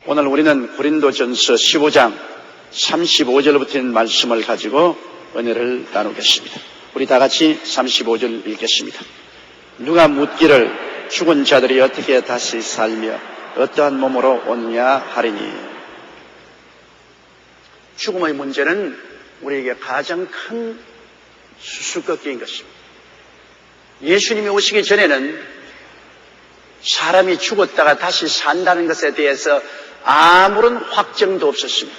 오늘 우리는 고린도전서 15장 35절부터 있는 말씀을 가지고 은혜를 나누겠습니다. 우리 다 같이 35절 읽겠습니다. 누가 묻기를 죽은 자들이 어떻게 다시 살며 어떠한 몸으로 오느냐 하리니. 죽음의 문제는 우리에게 가장 큰 수수께끼인 것입니다. 예수님이 오시기 전에는 사람이 죽었다가 다시 산다는 것에 대해서 아무런 확정도 없었습니다.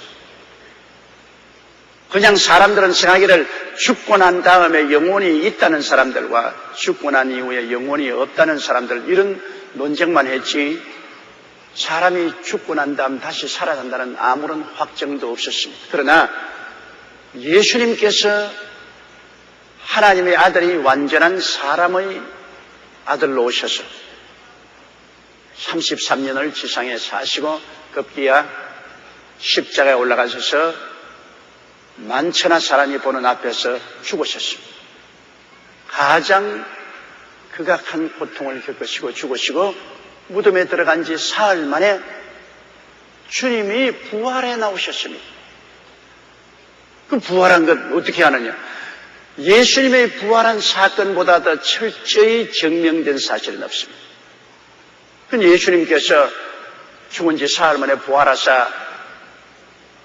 그냥 사람들은 생각하기를 죽고 난 다음에 영혼이 있다는 사람들과 죽고 난 이후에 영혼이 없다는 사람들, 이런 논쟁만 했지 사람이 죽고 난 다음 다시 살아난다는 아무런 확정도 없었습니다. 그러나 예수님께서 하나님의 아들이 완전한 사람의 아들로 오셔서 33년을 지상에 사시고 급기야 십자가에 올라가셔서 만천하 사람이 보는 앞에서 죽으셨습니다. 가장 극악한 고통을 겪으시고 죽으시고 무덤에 들어간 지 사흘 만에 주님이 부활해 나오셨습니다. 그 부활한 것 어떻게 하느냐? 예수님의 부활한 사건보다 더 철저히 증명된 사실은 없습니다. 근데 예수님께서 죽은 지 사흘 만에 부활하사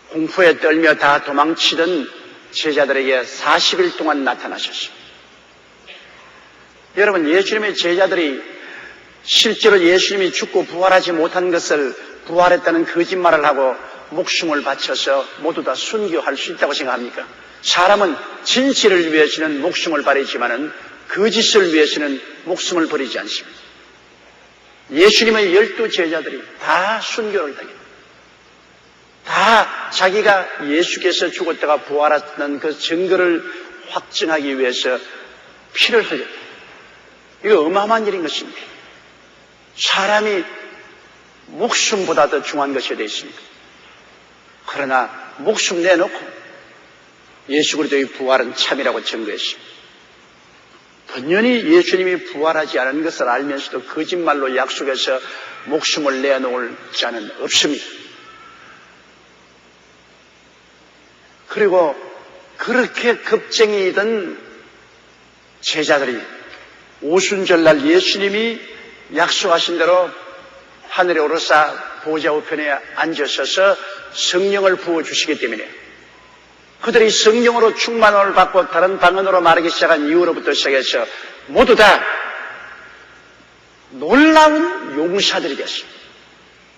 공포에 떨며 다 도망치던 제자들에게 40일 동안 나타나셨습니다. 여러분, 예수님의 제자들이 실제로 예수님이 죽고 부활하지 못한 것을 부활했다는 거짓말을 하고 목숨을 바쳐서 모두 다 순교할 수 있다고 생각합니까? 사람은 진실을 위해서는 목숨을 버리지만은 거짓을 위해서는 목숨을 버리지 않습니다. 예수님의 12 제자들이 다 순교를 당했다. 다 자기가 예수께서 죽었다가 부활했다는 그 증거를 확증하기 위해서 피를 흘렸다. 이거 어마어마한 일인 것입니다. 사람이 목숨보다 더 중요한 것이 되어 있습니다. 그러나 목숨 내놓고 예수 그리스도의 부활은 참이라고 증거했습니다. 번연히 예수님이 부활하지 않은 것을 알면서도 거짓말로 약속해서 목숨을 내놓을 자는 없습니다. 그리고 그렇게 겁쟁이던 제자들이 오순절날 예수님이 약속하신 대로 하늘에 오르사 보좌 우편에 앉으셔서 성령을 부어주시기 때문에 그들이 성령으로 충만함을 받고 다른 방언으로 말하기 시작한 이후로부터 시작해서 모두 다 놀라운 용사들이 됐습니다.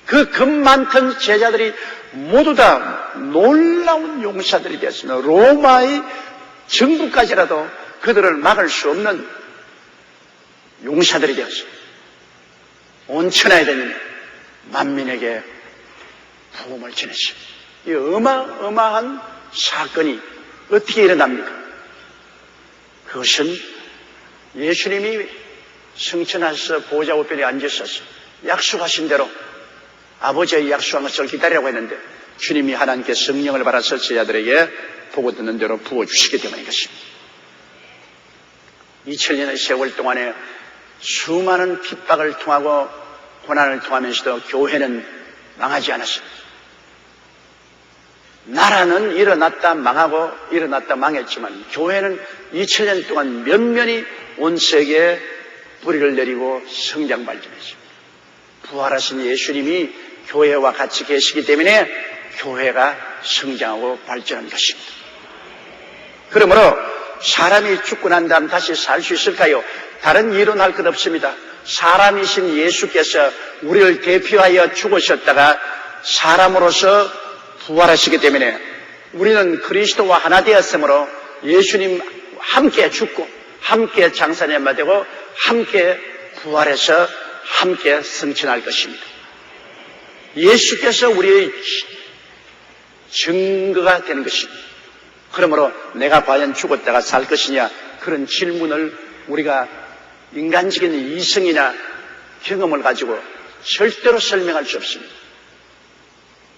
그 겁 많던 제자들이 모두 다 놀라운 용사들이 됐습니다. 로마의 정부까지라도 그들을 막을 수 없는 용사들이 되었습니다. 온 천하에 되는 만민에게 복음을 전했습니다. 이 어마어마한 사건이 어떻게 일어납니까? 그것은 예수님이 성천하셔서 보좌 우편에 앉으셔서 약속하신 대로 아버지의 약속한 것을 기다리라고 했는데 주님이 하나님께 성령을 받아서 제자들에게 보고 듣는 대로 부어주시기 때문인 것입니다. 2000년의 세월 동안에 수많은 핍박을 통하고 고난을 통하면서도 교회는 망하지 않았습니다. 나라는 일어났다 망하고 일어났다 망했지만 교회는 2000년 동안 면면이 온 세계에 뿌리를 내리고 성장 발전했습니다. 부활하신 예수님이 교회와 같이 계시기 때문에 교회가 성장하고 발전한 것입니다. 그러므로 사람이 죽고 난 다음 다시 살 수 있을까요? 다른 이론할 것 없습니다. 사람이신 예수께서 우리를 대표하여 죽으셨다가 사람으로서 부활하시기 때문에 우리는 그리스도와 하나 되었으므로 예수님 함께 죽고 함께 장사년마 되고 함께 부활해서 함께 승천할 것입니다. 예수께서 우리의 증거가 되는 것입니다. 그러므로 내가 과연 죽었다가 살 것이냐, 그런 질문을 우리가 인간적인 이성이나 경험을 가지고 절대로 설명할 수 없습니다.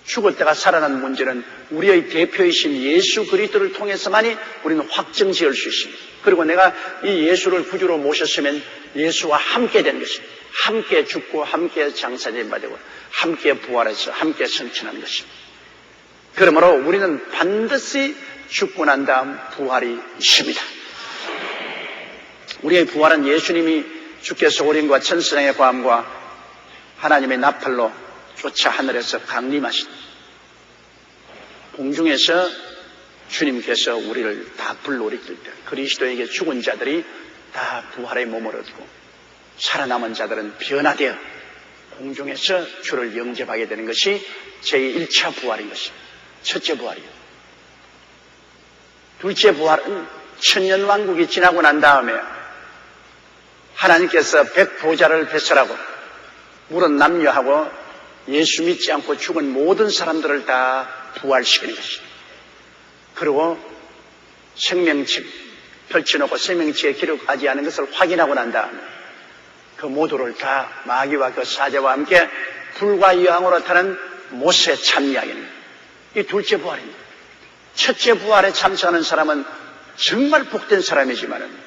죽었다가 살아난 문제는 우리의 대표이신 예수 그리스도를 통해서만이 우리는 확정 지을 수 있습니다. 그리고 내가 이 예수를 구주로 모셨으면 예수와 함께 되는 것입니다. 함께 죽고 함께 장사된 바 되고 함께 부활해서 함께 승천하는 것입니다. 그러므로 우리는 반드시 죽고 난 다음 부활이 있습니다. 우리의 부활은 예수님이 주께서 오림과 천사장의 고함과 하나님의 나팔로 쫓아 하늘에서 강림하신 공중에서 주님께서 우리를 다 불러일으킬 때 그리스도에게 죽은 자들이 다 부활의 몸을 얻고 살아남은 자들은 변화되어 공중에서 주를 영접하게 되는 것이 제1차 부활인 것입니다. 첫째 부활이요. 둘째 부활은 천년왕국이 지나고 난 다음에 하나님께서 백보자를 배설하고 물은 남녀하고 예수 믿지 않고 죽은 모든 사람들을 다 부활시키는 것입니다. 그리고 생명책 펼쳐놓고 생명책에 기록하지 않은 것을 확인하고 난 다음에 그 모두를 다 마귀와 그 사자와 함께 불과 여왕으로 타는 못에 참여하겠습니다. 이 둘째 부활입니다. 첫째 부활에 참석하는 사람은 정말 복된 사람이지만은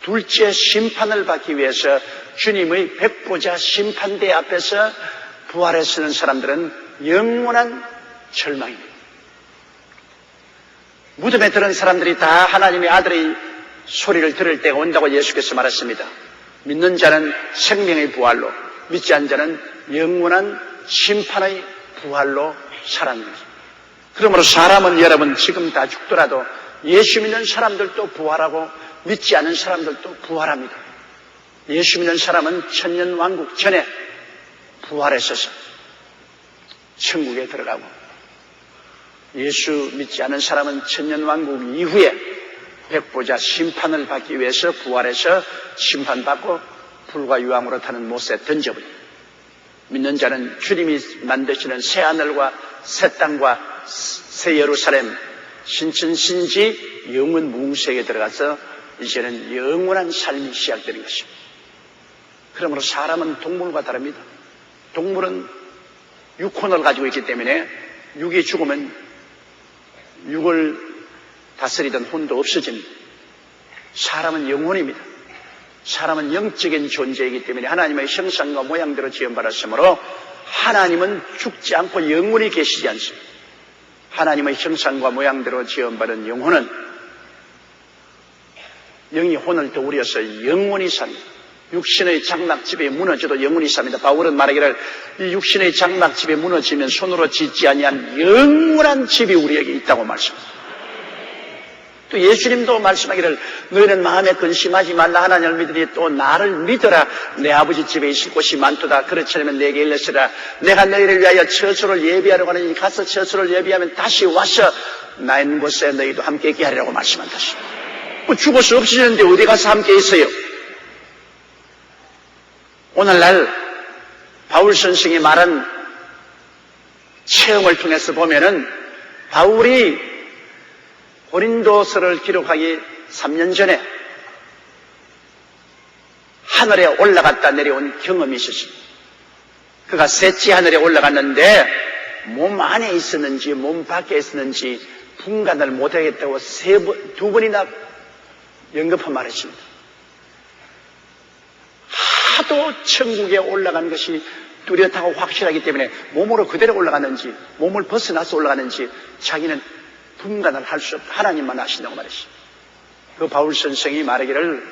둘째 심판을 받기 위해서 주님의 백보자 심판대 앞에서 부활에 서는 사람들은 영원한 절망입니다. 무덤에 들은 사람들이 다 하나님의 아들의 소리를 들을 때가 온다고 예수께서 말했습니다. 믿는 자는 생명의 부활로, 믿지 않는 자는 영원한 심판의 부활로 살아납니다. 그러므로 사람은 여러분 지금 다 죽더라도 예수 믿는 사람들도 부활하고 믿지 않은 사람들도 부활합니다. 예수 믿는 사람은 천년왕국 전에 부활했어서 천국에 들어가고 예수 믿지 않은 사람은 천년왕국 이후에 백보자 심판을 받기 위해서 부활해서 심판받고 불과 유황으로 타는 못에 던져버립니다. 믿는 자는 주님이 만드시는 새 하늘과 새 땅과 새 예루살렘 신천신지 영원 무궁세에 들어가서 이제는 영원한 삶이 시작되는 것입니다. 그러므로 사람은 동물과 다릅니다. 동물은 육혼을 가지고 있기 때문에 육이 죽으면 육을 다스리던 혼도 없어집니다. 사람은 영혼입니다. 사람은 영적인 존재이기 때문에 하나님의 형상과 모양대로 지음받았으므로 하나님은 죽지 않고 영원히 계시지 않습니다. 하나님의 형상과 모양대로 지음받은 영혼은 영이 혼을 떠우려서 영원히 삽니다. 육신의 장막집이 무너져도 영원히 삽니다. 바울은 말하기를 이 육신의 장막집이 무너지면 손으로 짓지 아니한 영원한 집이 우리에게 있다고 말씀합니다. 또 예수님도 말씀하기를 너희는 마음에 근심하지 말라. 하나님을 믿으니 또 나를 믿어라. 내 아버지 집에 있을 곳이 많도다. 그렇지 않으면 내게 일러시라. 내가 너희를 위하여 처소를 예비하러 가느니 가서 처소를 예비하면 다시 와서 나 있는 곳에 너희도 함께 있게 하리라고 말씀한다. 뭐 죽어서 없어지는데 어디 가서 함께 있어요? 오늘날 바울 선생이 말한 체험을 통해서 보면은 바울이 고린도서를 기록하기 3년 전에 하늘에 올라갔다 내려온 경험이 있었습니다. 그가 셋째 하늘에 올라갔는데 몸 안에 있었는지 몸 밖에 있었는지 분간을 못하겠다고 두 번이나 연급한 말했습니다. 하도 천국에 올라간 것이 뚜렷하고 확실하기 때문에 몸으로 그대로 올라갔는지 몸을 벗어나서 올라갔는지 자기는 분간을 할 수 없다. 하나님만 아신다고 말했습니다. 그 바울 선생이 말하기를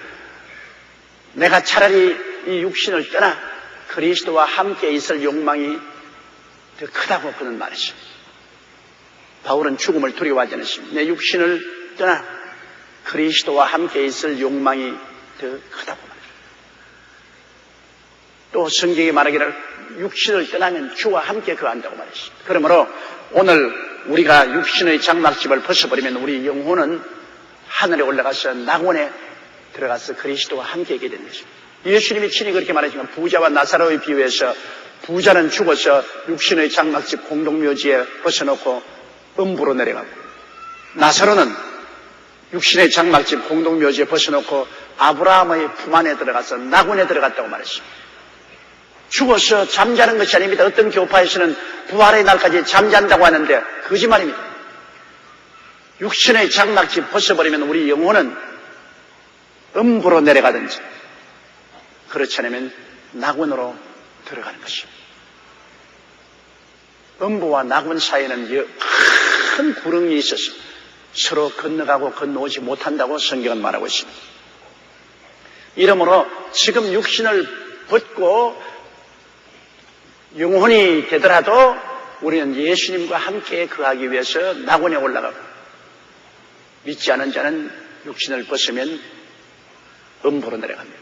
내가 차라리 이 육신을 떠나 그리스도와 함께 있을 욕망이 더 크다고 그는 말했습니다. 바울은 죽음을 두려워하지 않았습니다. 내 육신을 떠나 그리스도와 함께 있을 욕망이 더 크다고 말했습니다. 또 성경이 말하기를 육신을 떠나면 주와 함께 거한다고 말했습니다. 그러므로 오늘 우리가 육신의 장막집을 벗어버리면 우리 영혼은 하늘에 올라가서 낙원에 들어가서 그리스도와 함께 있게 되는 것입니다. 예수님이 친히 그렇게 말했지만 부자와 나사로의 비유에서 부자는 죽어서 육신의 장막집 공동묘지에 벗어놓고 음부로 내려가고 나사로는 육신의 장막집 공동묘지에 벗어놓고 아브라함의 품 안에 들어가서 낙원에 들어갔다고 말했습니다. 죽어서 잠자는 것이 아닙니다. 어떤 교파에서는 부활의 날까지 잠잔다고 하는데 거짓말입니다. 육신의 장막지 벗어버리면 우리 영혼은 음부로 내려가든지 그렇지 않으면 낙원으로 들어가는 것입니다. 음부와 낙원 사이에는 큰 구렁이 있어서 서로 건너가고 건너오지 못한다고 성경은 말하고 있습니다. 이러므로 지금 육신을 벗고 영혼이 되더라도 우리는 예수님과 함께 거하기 위해서 낙원에 올라가고 믿지 않은 자는 육신을 벗으면 음부로 내려갑니다.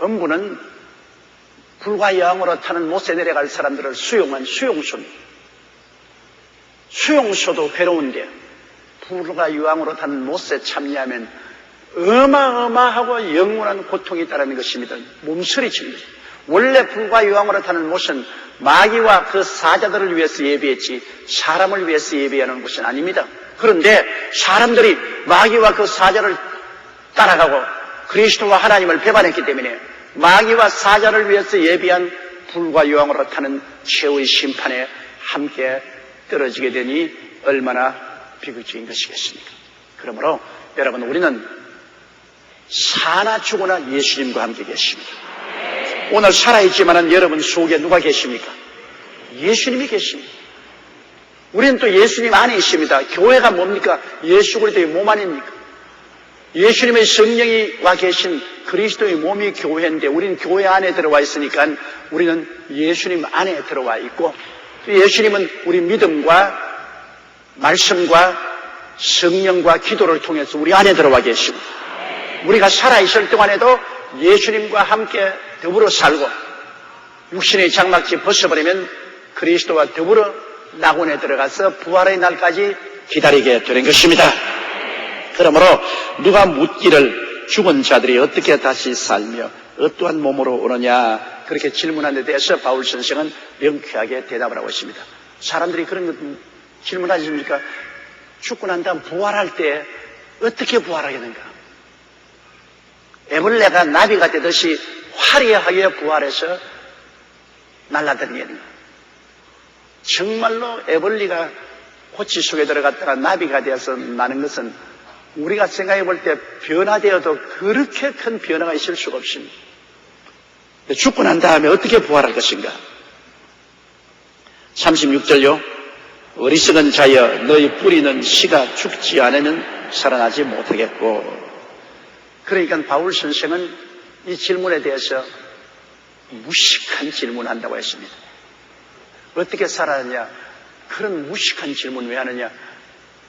음부는 불과 여왕으로 타는 못에 내려갈 사람들을 수용한 수용소입니다. 수용소도 괴로운데 불과 유황으로 타는 못에 참여하면 어마어마하고 영원한 고통이 있다는 것입니다. 몸서리치는 것입니다. 원래 불과 유황으로 타는 못은 마귀와 그 사자들을 위해서 예비했지 사람을 위해서 예비하는 것은 아닙니다. 그런데 사람들이 마귀와 그 사자를 따라가고 그리스도와 하나님을 배반했기 때문에 마귀와 사자를 위해서 예비한 불과 유황으로 타는 최후의 심판에 함께 떨어지게 되니 얼마나 비극적인 것이겠습니까? 그러므로 여러분 우리는 사나 죽으나 예수님과 함께 계십니다. 오늘 살아있지만 여러분 속에 누가 계십니까? 예수님이 계십니다. 우리는 또 예수님 안에 있습니다. 교회가 뭡니까? 예수 그리스도의 몸 아닙니까? 예수님의 성령이 와 계신 그리스도의 몸이 교회인데 우리는 교회 안에 들어와 있으니까 우리는 예수님 안에 들어와 있고 예수님은 우리 믿음과 말씀과 성령과 기도를 통해서 우리 안에 들어와 계십니다. 우리가 살아있을 동안에도 예수님과 함께 더불어 살고 육신의 장막지 벗어버리면 그리스도와 더불어 낙원에 들어가서 부활의 날까지 기다리게 되는 것입니다. 그러므로 누가 묻기를 죽은 자들이 어떻게 다시 살며 어떠한 몸으로 오느냐 그렇게 질문한 데 대해서 바울 선생은 명쾌하게 대답을 하고 있습니다. 사람들이 그런 것 질문하지 않습니까? 죽고 난 다음 부활할 때 어떻게 부활하겠는가? 애벌레가 나비가 되듯이 화려하게 부활해서 날아다니겠는가? 정말로 애벌레가 고치 속에 들어갔다가 나비가 되어서 나는 것은 우리가 생각해 볼 때 변화되어도 그렇게 큰 변화가 있을 수가 없습니다. 죽고 난 다음에 어떻게 부활할 것인가? 36절요. 어리석은 자여 너희 뿌리는 씨가 죽지 않으면 살아나지 못하겠고. 그러니까 바울 선생은 이 질문에 대해서 무식한 질문을 한다고 했습니다. 어떻게 살아나냐? 그런 무식한 질문 왜 하느냐?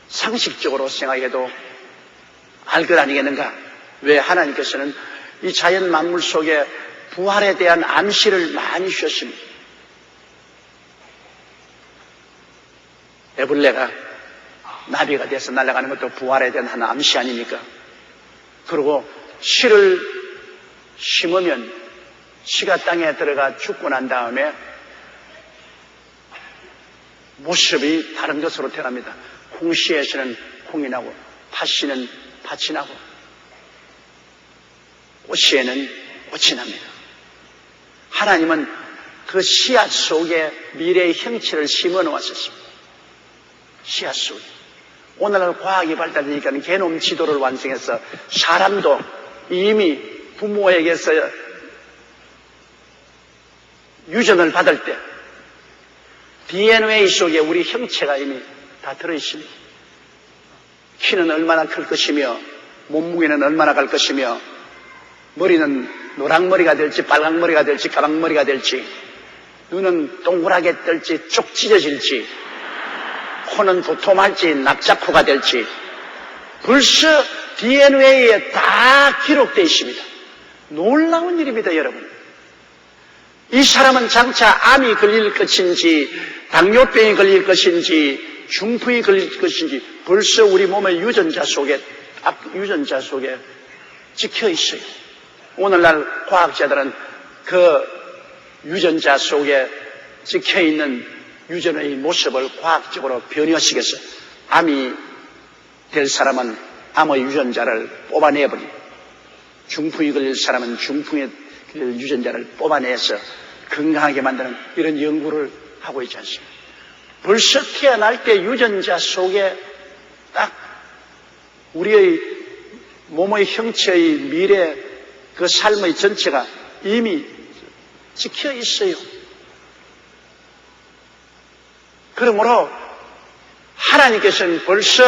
상식적으로 생각해도 알 것 아니겠는가? 왜 하나님께서는 이 자연 만물 속에 부활에 대한 암시를 많이 주셨습니다. 애벌레가 나비가 돼서 날아가는 것도 부활에 대한 한 암시 아닙니까? 그리고 씨를 심으면 씨가 땅에 들어가 죽고 난 다음에 모습이 다른 것으로 태어납니다. 콩씨에서는 콩이 나고 팥씨는 팥이 나고 꽃씨에는 꽃이 납니다. 하나님은 그 씨앗 속에 미래의 형체를 심어 놓았었습니다. 씨앗 속에. 오늘날 과학이 발달되니까 게놈 지도를 완성해서 사람도 이미 부모에게서 유전을 받을 때 DNA 속에 우리 형체가 이미 다 들어있습니다. 키는 얼마나 클 것이며 몸무게는 얼마나 갈 것이며 머리는 노랑머리가 될지 빨강머리가 될지 까망머리가 될지 눈은 동그랗게 뜰지 쭉 찢어질지 코는 도톰할지 납작코가 될지 벌써 DNA에 다 기록되어 있습니다. 놀라운 일입니다, 여러분. 이 사람은 장차 암이 걸릴 것인지 당뇨병이 걸릴 것인지 중풍이 걸릴 것인지 벌써 우리 몸의 유전자 속에 찍혀 있어요. 오늘날 과학자들은 그 유전자 속에 찍혀 있는 유전의 모습을 과학적으로 변형시켜서 암이 될 사람은 암의 유전자를 뽑아내버리고 중풍이 걸릴 사람은 중풍의 유전자를 뽑아내서 건강하게 만드는 이런 연구를 하고 있지 않습니까? 벌써 태어날 때 유전자 속에 딱 우리의 몸의 형체의 미래 그 삶의 전체가 이미 찍혀 있어요. 그러므로 하나님께서는 벌써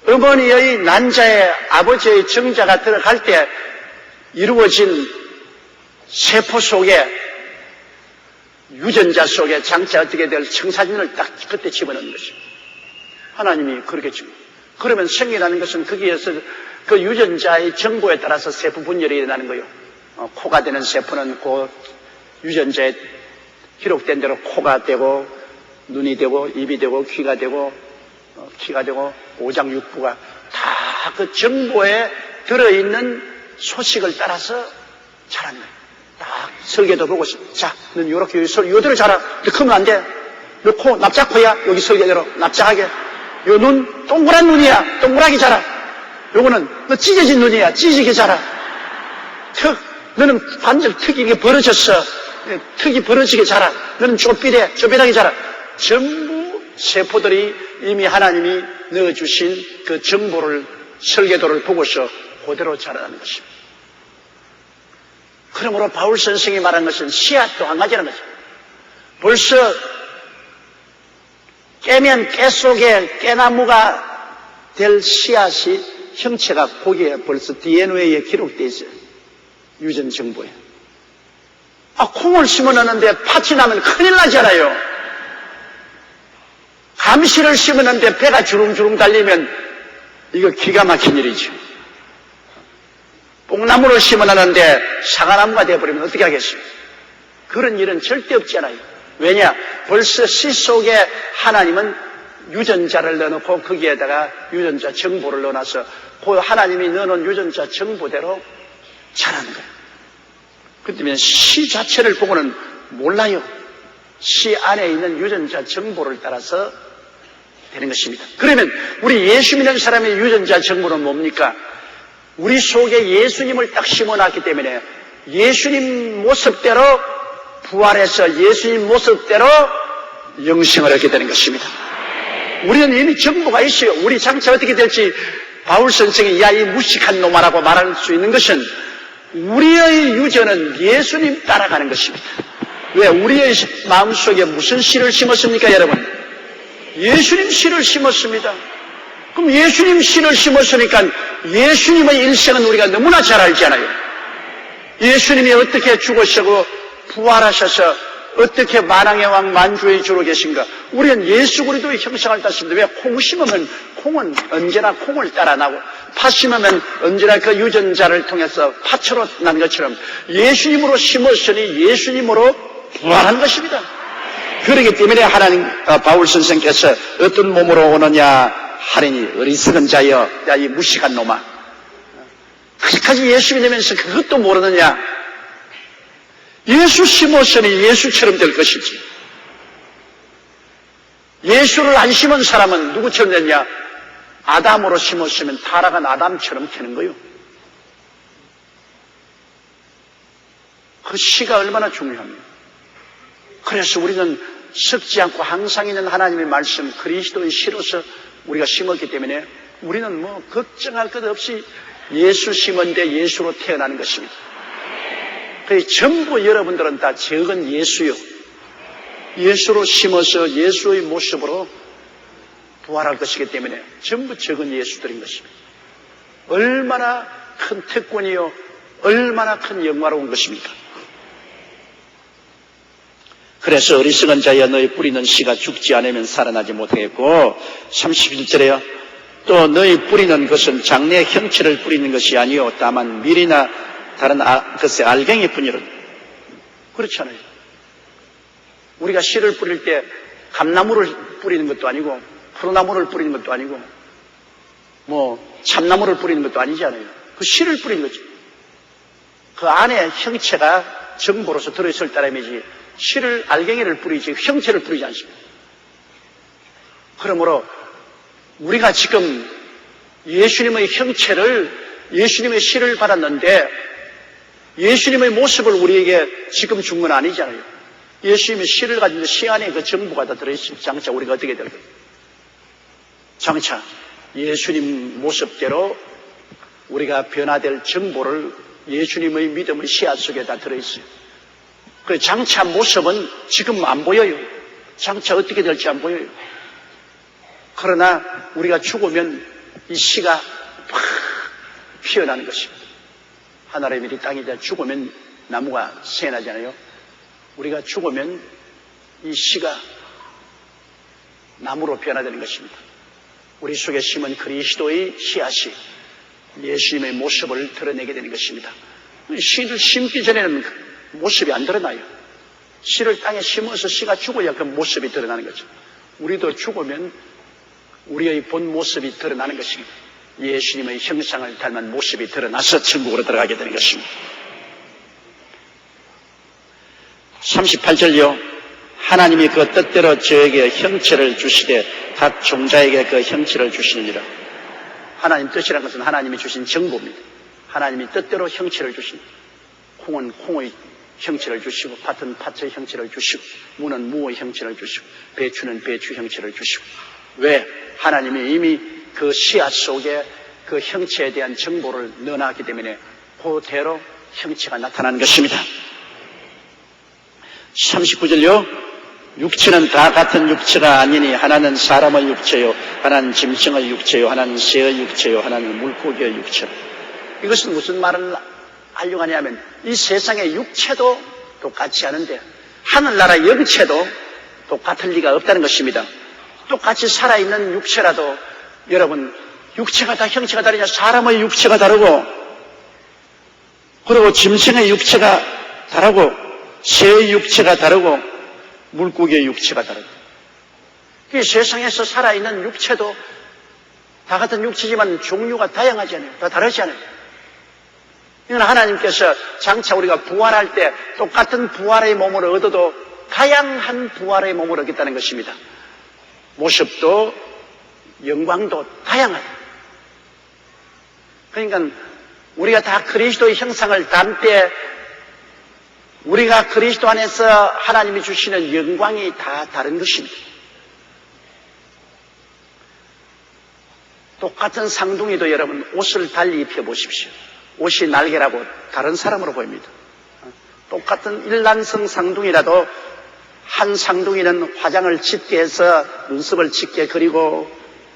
어머니의 난자에 아버지의 정자가 들어갈 때 이루어진 세포 속에 유전자 속에 장차 어떻게 될 청사진을 딱 그때 집어넣는 것입니다. 하나님이 그렇게 집어넣는. 그러면 생이라는 것은 거기에서 그 유전자의 정보에 따라서 세포 분열이 일어나는 거예요. 코가 되는 세포는 그 유전자에 기록된 대로 코가 되고 눈이 되고 입이 되고 귀가 되고 키가 되고 오장육부가 다 그 정보에 들어있는 소식을 따라서 자라는 거예요. 딱 설계도 보고 자, 넌 요렇게 요대로 자라. 너 크면 안 돼. 너 코 납작코야. 여기 설계대로 납작하게. 요 눈 동그란 눈이야. 동그랗게 자라. 요거는 너 찢어진 눈이야. 찢어지게 자라. 너는 완전 턱이 이렇게 벌어졌어. 턱이 벌어지게 자라. 너는 쪼비하게 자라. 전부 세포들이 이미 하나님이 넣어주신 그 정보를 설계도를 보고서 그대로 자라나는 것입니다. 그러므로 바울 선생이 말한 것은 씨앗도 한 가지라는 거죠. 벌써 깨면 깨 속에 깨나무가 될 씨앗이 형체가 거기에 벌써 DNA에 기록되어 있어요. 유전 정보에. 콩을 심어놨는데 팥이 나면 큰일 나잖아요. 감시를 심어놨는데 배가 주렁주렁 달리면 이거 기가 막힌 일이죠. 뽕나무를 심어놨는데 사과나무가 되어버리면 어떻게 하겠어요? 그런 일은 절대 없잖아요. 왜냐? 벌써 씨 속에 하나님은 유전자를 넣어놓고 거기에다가 유전자 정보를 넣어놔서 그 하나님이 넣어놓은 유전자 정보대로 자라는 거예요. 그렇기 때문에 씨 자체를 보고는 몰라요. 씨 안에 있는 유전자 정보를 따라서 되는 것입니다. 그러면 우리 예수 믿는 사람의 유전자 정보는 뭡니까? 우리 속에 예수님을 딱 심어놨기 때문에 예수님 모습대로 부활해서 예수님 모습대로 영생을 얻게 되는 것입니다. 우리는 이미 정보가 있어요. 우리 장차 어떻게 될지 바울 선생이 야 이 무식한 놈아라고 말할 수 있는 것은 우리의 유전은 예수님 따라가는 것입니다. 왜? 우리의 마음속에 무슨 씨를 심었습니까, 여러분? 예수님 씨를 심었습니다. 그럼 예수님 씨를 심었으니까 예수님의 일생은 우리가 너무나 잘 알잖아요. 예수님이 어떻게 죽으시고 부활하셔서 어떻게 만왕의 왕 만주의 주로 계신가. 우리는 예수 그리스도의 형상을 땄습니다. 왜? 콩 심으면 콩은 언제나 콩을 따라 나고 팥 심으면 언제나 그 유전자를 통해서 팥으로 난 것처럼 예수님으로 심었으니 예수님으로 부활한 것입니다. 그렇기 때문에 하나님 바울 선생께서 어떤 몸으로 오느냐 하리니 어리석은 자여 야 이 무식한 놈아 그렇게까지 예수 믿으면서 그것도 모르느냐. 예수 심었으니 예수처럼 될 것이지. 예수를 안 심은 사람은 누구처럼 됐냐? 아담으로 심었으면 타락한 아담처럼 되는 거요. 그 씨가 얼마나 중요합니까? 그래서 우리는 썩지 않고 항상 있는 하나님의 말씀 그리스도의 씨로서 우리가 심었기 때문에 우리는 뭐 걱정할 것 없이 예수 심은데 예수로 태어나는 것입니다. 그래서 전부 여러분들은 다 적은 예수요. 예수로 심어서 예수의 모습으로 부활할 것이기 때문에 전부 적은 예수들인 것입니다. 얼마나 큰 특권이요. 얼마나 큰 영화로운 것입니까? 그래서 어리석은 자여 너희 뿌리는 씨가 죽지 않으면 살아나지 못하겠고 31절에요. 또 너희 뿌리는 것은 장래의 형체를 뿌리는 것이 아니요 다만 밀이나 다른 것의 알갱이 뿐이라. 그렇잖아요. 우리가 씨를 뿌릴 때 감나무를 뿌리는 것도 아니고 포도나무를 뿌리는 것도 아니고 뭐 참나무를 뿌리는 것도 아니잖아요. 그 씨를 뿌리는 거지. 그 안에 형체가 정보로서 들어있을 따름이지 씨를 알갱이를 뿌리지 형체를 뿌리지 않습니다. 그러므로 우리가 지금 예수님의 형체를 예수님의 시를 받았는데 예수님의 모습을 우리에게 지금 준 건 아니잖아요. 예수님의 시를 가지고 시 안에 그 정보가 다 들어있으면 장차 우리가 어떻게 될까요? 장차 예수님 모습대로 우리가 변화될 정보를 예수님의 믿음의 씨앗 속에 다 들어있어요. 그 장차 모습은 지금 안 보여요. 장차 어떻게 될지 안 보여요. 그러나 우리가 죽으면 이 씨가 팍 피어나는 것입니다. 하늘의 밀이 땅이 돼 죽으면 나무가 새나잖아요. 우리가 죽으면 이 씨가 나무로 변화되는 것입니다. 우리 속에 심은 그리스도의 씨앗이 예수님의 모습을 드러내게 되는 것입니다. 씨를 심기 전에는 모습이 안 드러나요. 씨를 땅에 심어서 씨가 죽어야 그 모습이 드러나는 거죠. 우리도 죽으면 우리의 본 모습이 드러나는 것입니다. 예수님의 형상을 닮은 모습이 드러나서 천국으로 들어가게 되는 것입니다. 38절요. 하나님이 그 뜻대로 저에게 형체를 주시되 각 종자에게 그 형체를 주시느니라. 하나님 뜻이라는 것은 하나님이 주신 정보입니다. 하나님이 뜻대로 형체를 주십니다. 콩은 콩의 형체를 주시고 팥은 팥의 형체를 주시고 무는 무의 형체를 주시고 배추는 배추 형체를 주시고. 왜? 하나님이 이미 그 씨앗 속에 그 형체에 대한 정보를 넣어놨기 때문에 그대로 형체가 나타나는 것입니다. 39절요. 육체는 다 같은 육체가 아니니 하나는 사람의 육체요, 하나는 짐승의 육체요, 하나는 새의 육체요, 하나는 물고기의 육체요. 이것은 무슨 말을 하려고 하냐면 이 세상의 육체도 똑같지 않은데 하늘나라의 영체도 똑같을 리가 없다는 것입니다. 똑같이 살아있는 육체라도 여러분 육체가 다 형체가 다르냐. 사람의 육체가 다르고 그리고 짐승의 육체가 다르고 새의 육체가 다르고 물고기의 육체가 다르고 이 세상에서 살아있는 육체도 다 같은 육체지만 종류가 다양하잖아요. 다 다르잖아요. 이건 하나님께서 장차 우리가 부활할 때 똑같은 부활의 몸을 얻어도 다양한 부활의 몸을 얻겠다는 것입니다. 모습도 영광도 다양하다. 그러니까 우리가 다 그리스도의 형상을 담되 우리가 그리스도 안에서 하나님이 주시는 영광이 다 다른 것입니다. 똑같은 쌍둥이도 여러분 옷을 달리 입혀보십시오. 옷이 날개라고 다른 사람으로 보입니다. 똑같은 일란성 쌍둥이라도 한 쌍둥이는 화장을 짙게 해서 눈썹을 짙게 그리고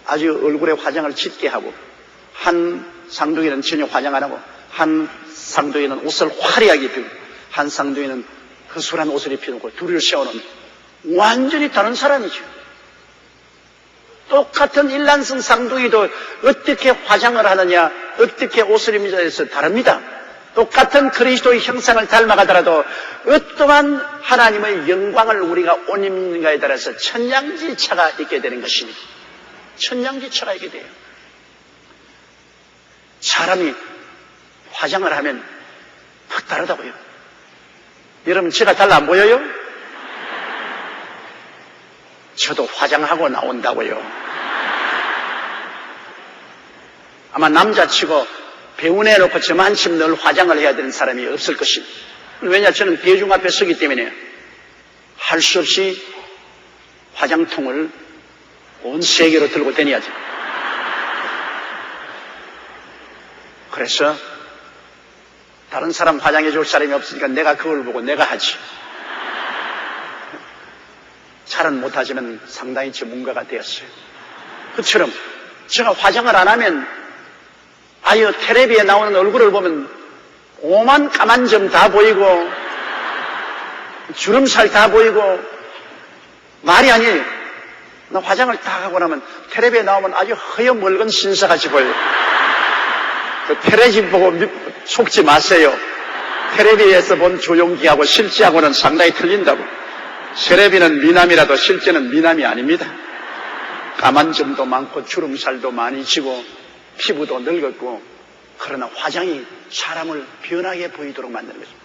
아주 얼굴에 화장을 짙게 하고 한 쌍둥이는 전혀 화장 안 하고 한 쌍둥이는 옷을 화려하게 입히고 한 쌍둥이는 허술한 옷을 입혀놓고 둘을 세워놓으면 완전히 다른 사람이죠. 똑같은 일란성 쌍둥이도 어떻게 화장을 하느냐, 어떻게 옷을 입느냐에 대해서 다릅니다. 똑같은 그리스도의 형상을 닮아가더라도 어떠한 하나님의 영광을 우리가 옷 입는가에 따라서 천양지차가 있게 되는 것입니다. 천양지차가 있게 돼요. 사람이 화장을 하면 확 다르다고요. 여러분 제가 달라 안 보여요? 저도 화장하고 나온다고요. 아마 남자치고 배운해놓고 저만큼 늘 화장을 해야 되는 사람이 없을 것입니다. 왜냐, 저는 대중 앞에 서기 때문에 할 수 없이 화장통을 온 세계로 들고 다녀야죠. 그래서 다른 사람 화장해 줄 사람이 없으니까 내가 그걸 보고 내가 하지. 잘은 못하지만 상당히 전문가가 되었어요. 그처럼 제가 화장을 안 하면 아유 텔레비에 나오는 얼굴을 보면 오만 까만 점 다 보이고 주름살 다 보이고 말이 아니에요. 나 화장을 딱 하고 나면 텔레비에 나오면 아주 허여멀건 신사같이 보여요. 그 텔레비 보고 속지 마세요. 텔레비에서 본 조용기하고 실제하고는 상당히 틀린다고. 텔레비는 미남이라도 실제는 미남이 아닙니다. 까만 점도 많고 주름살도 많이 지고 피부도 늙었고 그러나 화장이 사람을 변하게 보이도록 만드는 것입니다.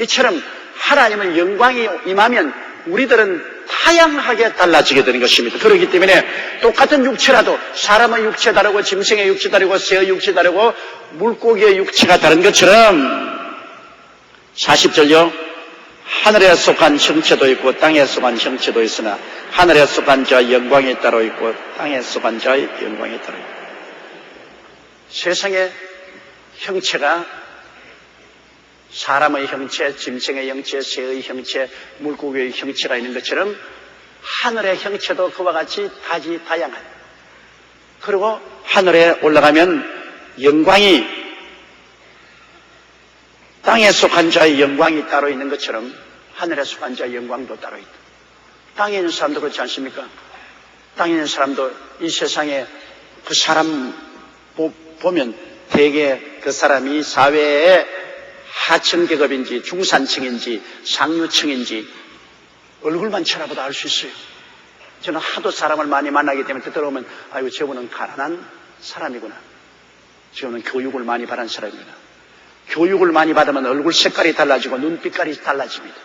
이처럼 하나님의 영광이 임하면 우리들은 다양하게 달라지게 되는 것입니다. 그렇기 때문에 똑같은 육체라도 사람의 육체 다르고 짐승의 육체 다르고 새의 육체 다르고 물고기의 육체가 다른 것처럼 40절요. 하늘에 속한 형체도 있고 땅에 속한 형체도 있으나 하늘에 속한 자의 영광이 따로 있고 땅에 속한 자의 영광이 따로 있고 세상의 형체가 사람의 형체, 짐승의 형체, 새의 형체, 물고기의 형체가 있는 것처럼 하늘의 형체도 그와 같이 다양한. 그리고 하늘에 올라가면 영광이 땅에 속한 자의 영광이 따로 있는 것처럼 하늘에 속한 자의 영광도 따로 있다. 땅에 있는 사람도 그렇지 않습니까? 땅에 있는 사람도 이 세상에 그 사람 보면 대개 그 사람이 사회의 하층 계급인지 중산층인지 상류층인지 얼굴만 쳐다보다 알 수 있어요. 저는 하도 사람을 많이 만나기 때문에 들어오면 아이고 저분은 가난한 사람이구나. 저분은 교육을 많이 받은 사람이구나. 교육을 많이 받으면 얼굴 색깔이 달라지고 눈빛깔이 달라집니다.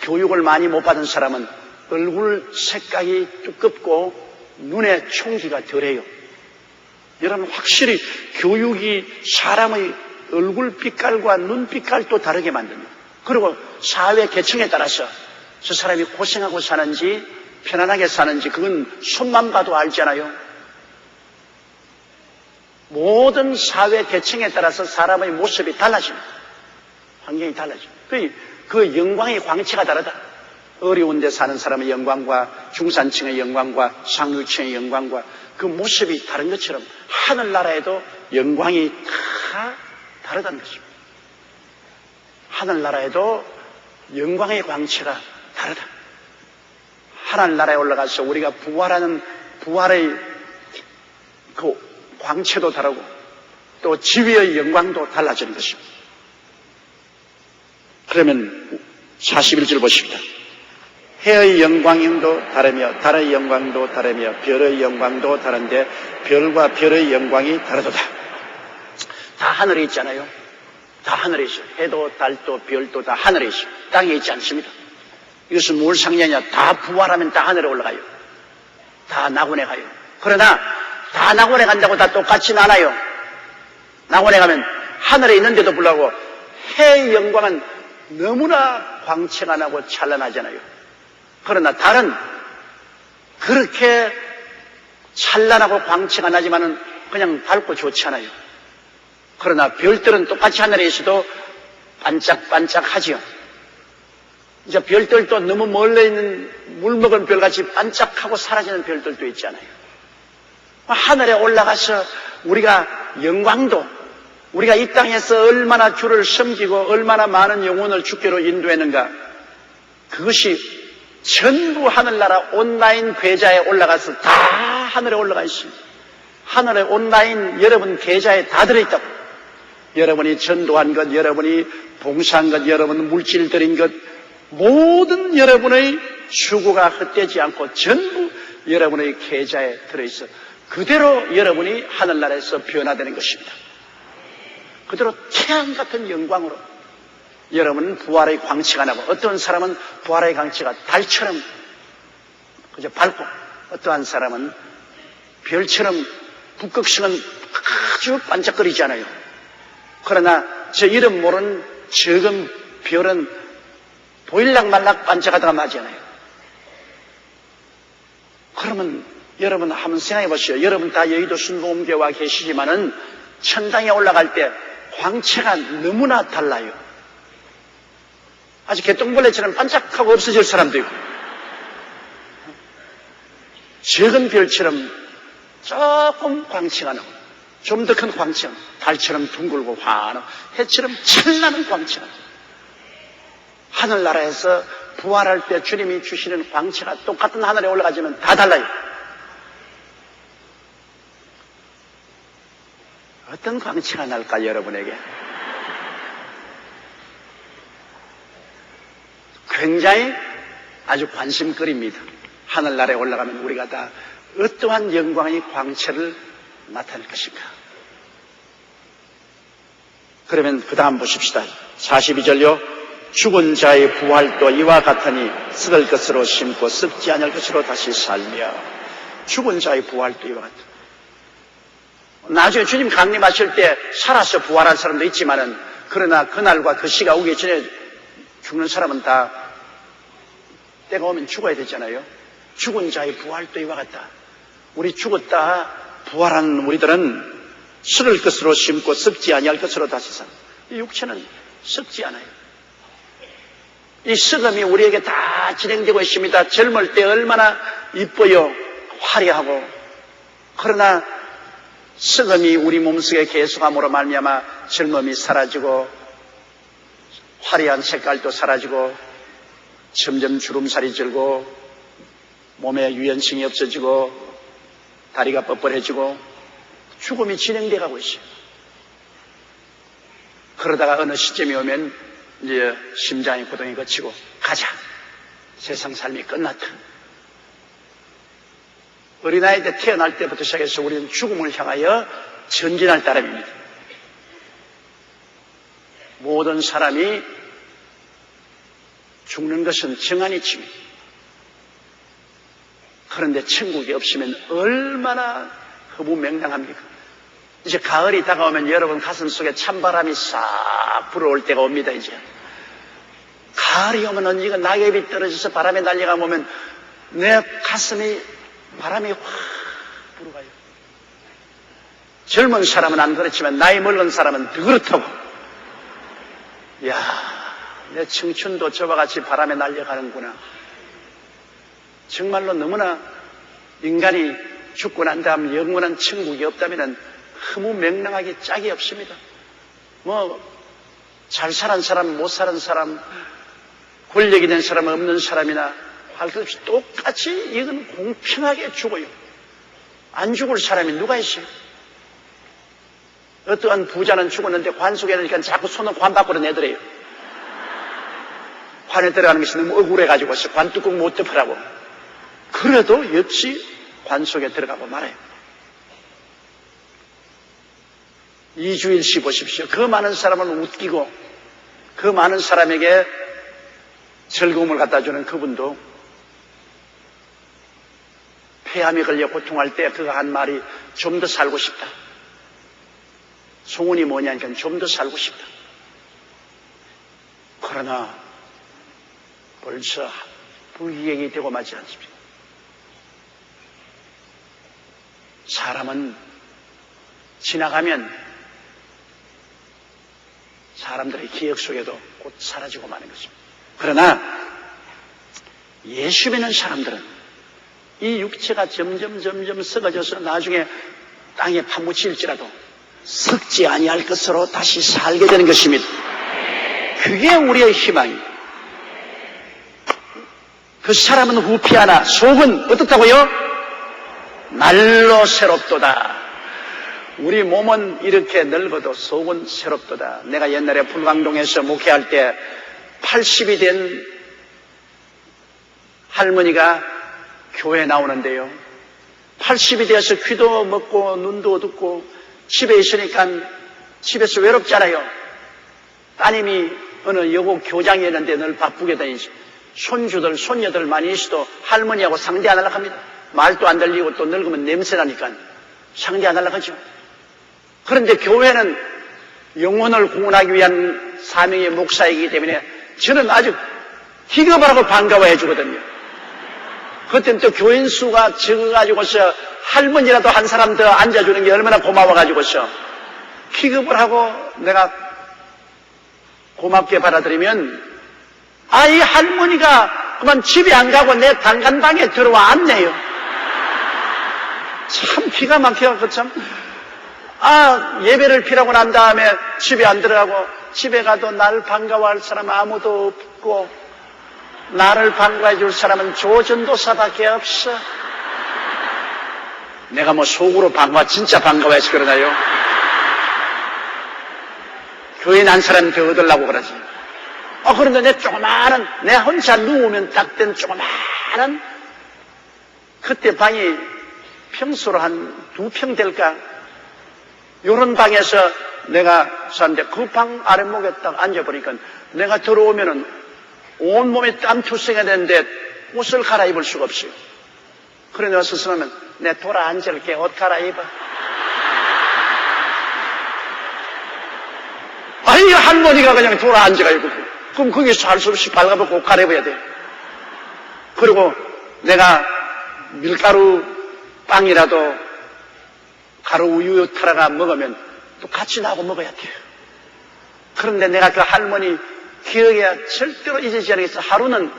교육을 많이 못 받은 사람은 얼굴 색깔이 두껍고 눈에 총기가 덜해요. 여러분 확실히 교육이 사람의 얼굴 빛깔과 눈빛깔도 다르게 만듭니다. 그리고 사회 계층에 따라서 저 사람이 고생하고 사는지 편안하게 사는지 그건 손만 봐도 알잖아요. 모든 사회 계층에 따라서 사람의 모습이 달라집니다. 환경이 달라집니다. 그 영광의 광채가 다르다. 어려운 데 사는 사람의 영광과 중산층의 영광과 상류층의 영광과 그 모습이 다른 것처럼 하늘나라에도 영광이 다 다르다는 것입니다. 하늘나라에도 영광의 광채가 다르다. 하늘나라에 올라가서 우리가 부활하는 부활의 그 광채도 다르고 또 지위의 영광도 달라지는 것입니다. 그러면 41절 보십니다. 해의 영광도 다르며 달의 영광도 다르며 별의 영광도 다른데 별과 별의 영광이 다르도다. 다 하늘에 있잖아요. 다 하늘에 있어요. 해도 달도 별도 다 하늘에 있어요. 땅에 있지 않습니다. 이것은 뭘 상징하냐? 다 부활하면 다 하늘에 올라가요. 다 낙원에 가요. 그러나 다 낙원에 간다고 다 똑같지는 않아요. 낙원에 가면 하늘에 있는데도 불구하고 해의 영광은 너무나 광채가 나고 찬란하잖아요. 그러나 달은 그렇게 찬란하고 광채가 나지만은 그냥 밝고 좋지 않아요. 그러나 별들은 똑같이 하늘에 있어도 반짝반짝하지요. 이제 별들도 너무 멀리 있는 물 먹은 별같이 반짝하고 사라지는 별들도 있잖아요. 하늘에 올라가서 우리가 영광도 우리가 이 땅에서 얼마나 주를 섬기고 얼마나 많은 영혼을 주께로 인도했는가 그것이 전부 하늘나라 온라인 계좌에 올라가서 다 하늘에 올라가 있습니다. 하늘에 온라인 여러분 계좌에 다 들어있다고. 여러분이 전도한 것, 여러분이 봉사한 것, 여러분 물질 드린 것 모든 여러분의 수고가 헛되지 않고 전부 여러분의 계좌에 들어있어 그대로 여러분이 하늘나라에서 변화되는 것입니다. 그대로 태양 같은 영광으로 여러분은 부활의 광채가 나고 어떤 사람은 부활의 광채가 달처럼 그저 밝고 어떠한 사람은 별처럼 북극성은 아주 반짝거리지 않아요. 그러나 저 이름 모르는 적은 별은 보일락말락 반짝하다가 마잖아요. 그러면 여러분 한번 생각해 보시오. 여러분 다 여의도 순복음교회 와 계시지만은 천당에 올라갈 때 광채가 너무나 달라요. 아주 개똥벌레처럼 반짝하고 없어질 사람도 있고 적은 별처럼 조금 광채가 나고 좀 더 큰 광채가 나고 달처럼 둥글고 환하고 해처럼 찬란한 광채가 나고 하늘나라에서 부활할 때 주님이 주시는 광채가 똑같은 하늘에 올라가지면 다 달라요. 어떤 광채가 날까 여러분에게? 굉장히 아주 관심거리입니다. 하늘나라에 올라가면 우리가 다 어떠한 영광의 광채를 나타낼 것인가? 그러면 그 다음 보십시다. 42절요. 죽은 자의 부활도 이와 같으니 썩을 것으로 심고 썩지 않을 것으로 다시 살며. 죽은 자의 부활도 이와 같다. 나중에 주님 강림하실 때 살아서 부활한 사람도 있지만은, 그러나 그날과 그 시가 오기 전에 죽는 사람은 다 때가 오면 죽어야 되잖아요. 죽은 자의 부활도 이와 같다. 우리 죽었다 부활한 우리들은 썩을 것으로 심고 썩지 아니할 것으로 다시 살. 이 육체는 썩지 않아요. 이 썩음이 우리에게 다 진행되고 있습니다. 젊을 때 얼마나 이뻐요, 화려하고. 그러나 썩음이 우리 몸속에 계속함으로 말미암아 젊음이 사라지고 화려한 색깔도 사라지고 점점 주름살이 들고 몸에 유연성이 없어지고 다리가 뻣뻣해지고 죽음이 진행돼 가고 있어요. 그러다가 어느 시점이 오면 이제 심장의 고통이 거치고 가자, 세상 삶이 끝났다. 어린아이 때 태어날 때부터 시작해서 우리는 죽음을 향하여 전진할 따름입니다. 모든 사람이 죽는 것은 정한이치입니다. 그런데 천국이 없으면 얼마나 허무맹랑합니까? 이제 가을이 다가오면 여러분 가슴 속에 찬바람이 싹 불어올 때가 옵니다. 이제 가을이 오면 이거 낙엽이 떨어져서 바람에 날려가 보면 내 가슴이 바람이 확 불어가요. 젊은 사람은 안 그렇지만 나이 먹은 사람은 더 그렇다고. 이야, 내 청춘도 저와 같이 바람에 날려가는구나. 정말로 너무나 인간이 죽고 난 다음 영원한 천국이 없다면 허무맹랑하게 짝이 없습니다. 잘 사는 사람, 못 사는 사람, 권력이 된 사람, 없는 사람이나 할 것 없이 똑같이 이건 공평하게 죽어요. 안 죽을 사람이 누가 있어요? 어떠한 부자는 죽었는데 관 속에 넣으니까 자꾸 손을 관 밖으로 내더래요. 관에 들어가는 것이 너무 억울해가지고 관 뚜껑 못 덮으라고. 그래도 역시 관 속에 들어가고 말아요. 이주일 씨 보십시오. 그 많은 사람을 웃기고 그 많은 사람에게 즐거움을 갖다 주는 그분도 폐암에 걸려 고통할 때 그가 한 말이 좀 더 살고 싶다. 소원이 뭐냐니까 좀 더 살고 싶다. 그러나 벌써 불기행이 되고 마지 않습니다. 사람은 지나가면 사람들의 기억 속에도 곧 사라지고 마는 것입니다. 그러나 예수 믿는 사람들은 이 육체가 점점 썩어져서 나중에 땅에 파묻힐지라도 썩지 아니할 것으로 다시 살게 되는 것입니다. 그게 우리의 희망입니다. 그 사람은 후피하나 속은 어떻다고요? 날로 새롭도다. 우리 몸은 이렇게 늙어도 속은 새롭도다. 내가 옛날에 불광동에서 목회할 때 80이 된 할머니가 교회에 나오는데요. 80이 되어서 귀도 먹고 눈도 어둡고 집에 있으니까 집에서 외롭잖아요. 따님이 어느 여고 교장이었는데 늘 바쁘게 다니죠. 손주들, 손녀들 많이 있어도 할머니하고 상대 안 하려고 합니다. 말도 안 들리고 또 늙으면 냄새나니까 상대 안 하려고 하죠. 그런데 교회는 영혼을 구원하기 위한 사명의 목사이기 때문에 저는 아주 기겁을 하고 반가워해 주거든요. 그때는 또 교인 수가 적어가지고서 할머니라도 한 사람 더 앉아주는 게 얼마나 고마워가지고서 기겁을 하고 내가 고맙게 받아들이면 이 할머니가 그만 집에 안 가고 내 단간방에 들어와 앉네요. 참 기가 막혀갖고 참 예배를 피라고 난 다음에 집에 안 들어가고 집에 가도 날 반가워할 사람 아무도 없고 나를 반가워해 줄 사람은 조전도사밖에 없어. 내가 속으로 진짜 반가워해서 그러나요? 교회 난 사람 더 얻으려고 그러지. 그런데 내 혼자 누우면 딱 된 조그마한 그때 방이 평소로 한 2평 될까? 요런 방에서 내가 사는데 그 방 아랫목에 딱 앉아보니까 내가 들어오면은 온몸이 땀투성이가 되는데 옷을 갈아입을 수가 없어요. 그래 내가 스스로는 내 돌아 앉을게, 옷 갈아입어. 아니 할머니가 그냥 돌아 앉아가지고 그럼 거기서 할 수 없이 발가벗고 옷 갈아입어야 돼. 그리고 내가 밀가루 빵이라도 가루 우유 타라가 먹으면 또 같이 나하고 먹어야 돼요. 그런데 내가 그 할머니 기억에 절대로 잊어지지 않겠어. 하루는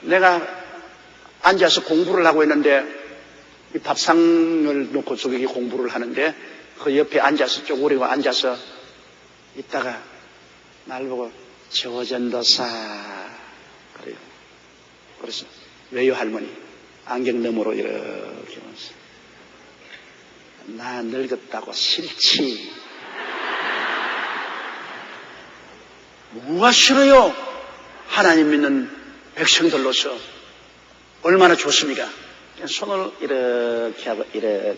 내가 앉아서 공부를 하고 있는데 이 밥상을 놓고 저기 공부를 하는데 그 옆에 앉아서 쪼그리고 앉아서 있다가 날 보고 저전도사 그래요. 그래서 왜요 할머니? 안경 너머로 이렇게 하면서 나 늙었다고 싫지. 뭐가 싫어요? 하나님 믿는 백성들로서 얼마나 좋습니까? 손을 이렇게 하고 이렇게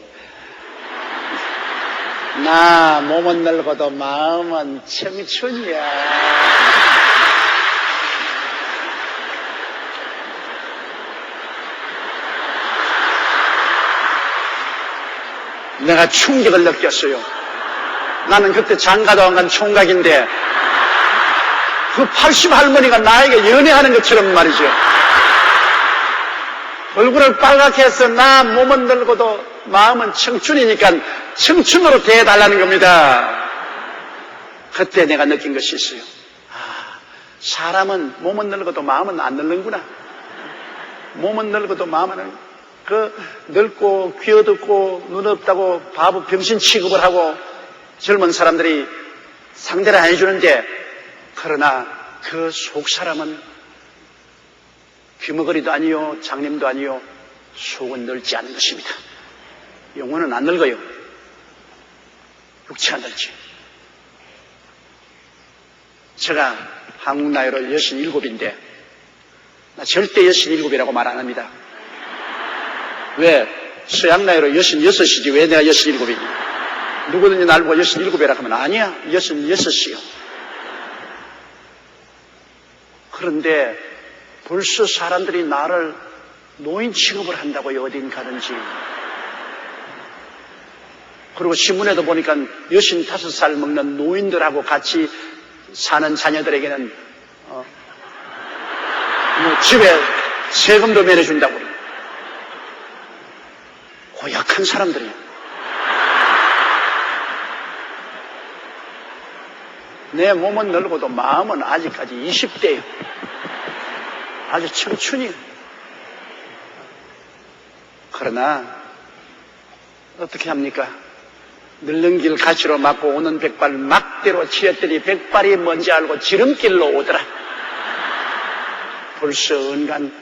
나 몸은 늙어도 마음은 청춘이야. 내가 충격을 느꼈어요. 나는 그때 장가도 안 간 총각인데 그 80 할머니가 나에게 연애하는 것처럼 말이죠. 얼굴을 빨갛게 해서 나 몸은 늙어도 마음은 청춘이니까 청춘으로 대해달라는 겁니다. 그때 내가 느낀 것이 있어요. 아, 사람은 몸은 늙어도 마음은 안 늙는구나. 몸은 늙어도 마음은 늙고 귀 어둡고 눈 없다고 바보 병신 취급을 하고 젊은 사람들이 상대를 안 해주는데 그러나 그 속 사람은 귀머거리도 아니요 장님도 아니요 속은 늙지 않은 것입니다. 영혼은 안 늙어요. 육체가 늙지. 제가 한국 나이로 67인데 나 절대 67이라고 말 안 합니다. 왜? 서양 나이로 66이지 왜 내가 67이니? 누구든지 날 보고 67이라고 하면 아니야 66이요. 그런데 벌써 사람들이 나를 노인 취급을 한다고요. 어딘 가든지. 그리고 신문에도 보니까 65살 먹는 노인들하고 같이 사는 자녀들에게는 뭐 집에 세금도 매겨준다고 그래요. 고약한 사람들이에요. 내 몸은 늙어도 마음은 아직까지 20대예요. 아주 청춘이에요. 그러나 어떻게 합니까? 늙는 길 가시로 막고 오는 백발 막대로 치었더니 백발이 뭔지 알고 지름길로 오더라. 벌써 은간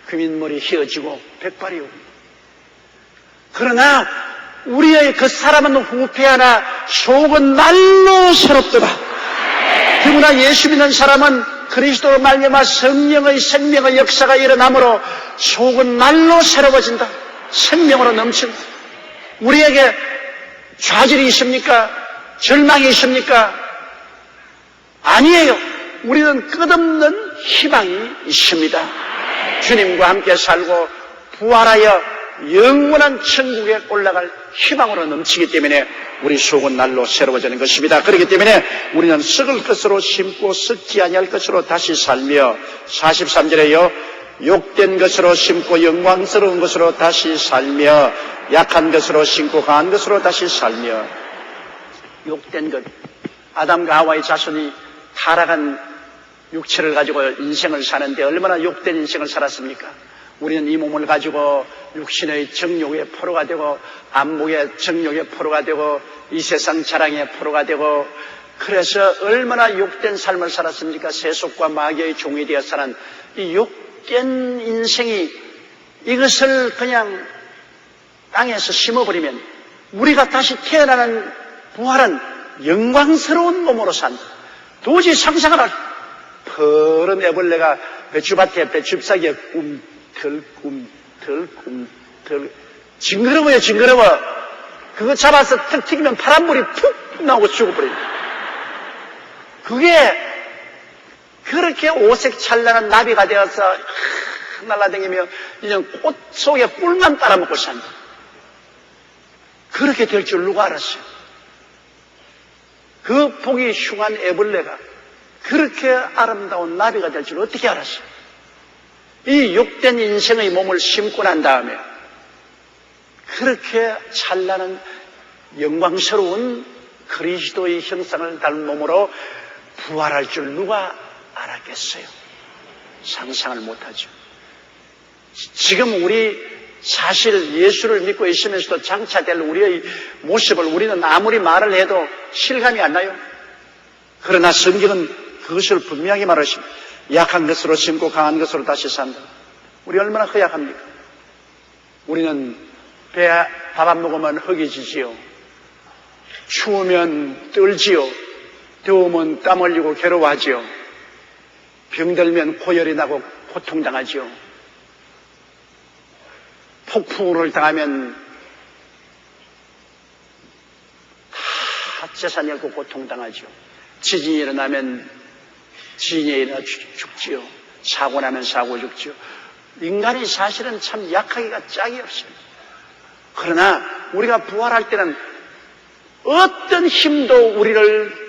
귀민머리 휘어지고 백발이 오고. 그러나 우리의 그 사람은 후패하나 속은 날로 새롭도다. 더구나 예수 믿는 사람은 그리스도로 말미암아 성령의 생명의 역사가 일어나므로 속은 날로 새로워진다. 생명으로 넘친다. 우리에게 좌절이 있습니까? 절망이 있습니까? 아니에요. 우리는 끝없는 희망이 있습니다. 주님과 함께 살고 부활하여 영원한 천국에 올라갈 희망으로 넘치기 때문에 우리 속은 날로 새로워지는 것입니다. 그렇기 때문에 우리는 썩을 것으로 심고 썩지 아니할 것으로 다시 살며 43절에요. 욕된 것으로 심고 영광스러운 것으로 다시 살며 약한 것으로 심고 강한 것으로 다시 살며. 욕된 것, 아담과 하와의 자손이 타락한 육체를 가지고 인생을 사는데 얼마나 욕된 인생을 살았습니까? 우리는 이 몸을 가지고 육신의 정욕의 포로가 되고 안목의 정욕의 포로가 되고 이 세상 자랑의 포로가 되고 그래서 얼마나 욕된 삶을 살았습니까? 세속과 마귀의 종이 되어 사는 이 욕된 인생이 이것을 그냥 땅에서 심어버리면 우리가 다시 태어나는 부활은 영광스러운 몸으로 산다. 도저히 상상을 할 푸른 애벌레가 배추밭에 배추잎사귀에 징그러워요, 징그러워. 그거 잡아서 탁 튀기면 파란불이 푹 나오고 죽어버립니다. 그게 그렇게 오색 찬란한 나비가 되어서 날아다니며 이제 꽃 속에 꿀만 빨아먹고 산다. 그렇게 될 줄 누가 알았어요? 그 보기 흉한 애벌레가 그렇게 아름다운 나비가 될 줄 어떻게 알았어요? 이 욕된 인생의 몸을 심고 난 다음에 그렇게 찬란한 영광스러운 그리스도의 형상을 닮은 몸으로 부활할 줄 누가 알았겠어요? 상상을 못하죠. 지금 우리 사실 예수를 믿고 있으면서도 장차될 우리의 모습을 우리는 아무리 말을 해도 실감이 안 나요. 그러나 성경은 그것을 분명히 말하십니다. 약한 것으로 심고 강한 것으로 다시 산다. 우리 얼마나 허약합니까? 우리는 밥 안 먹으면 허기지지요. 추우면 떨지요. 더우면 땀 흘리고 괴로워하지요. 병들면 고열이 나고 고통당하지요. 폭풍우를 당하면 다 재산 잃고 고통당하지요. 지진이 일어나면 지진이 일어나 죽지요. 사고 나면 사고 죽지요. 인간이 사실은 참 약하기가 짝이 없습니다. 그러나 우리가 부활할 때는 어떤 힘도 우리를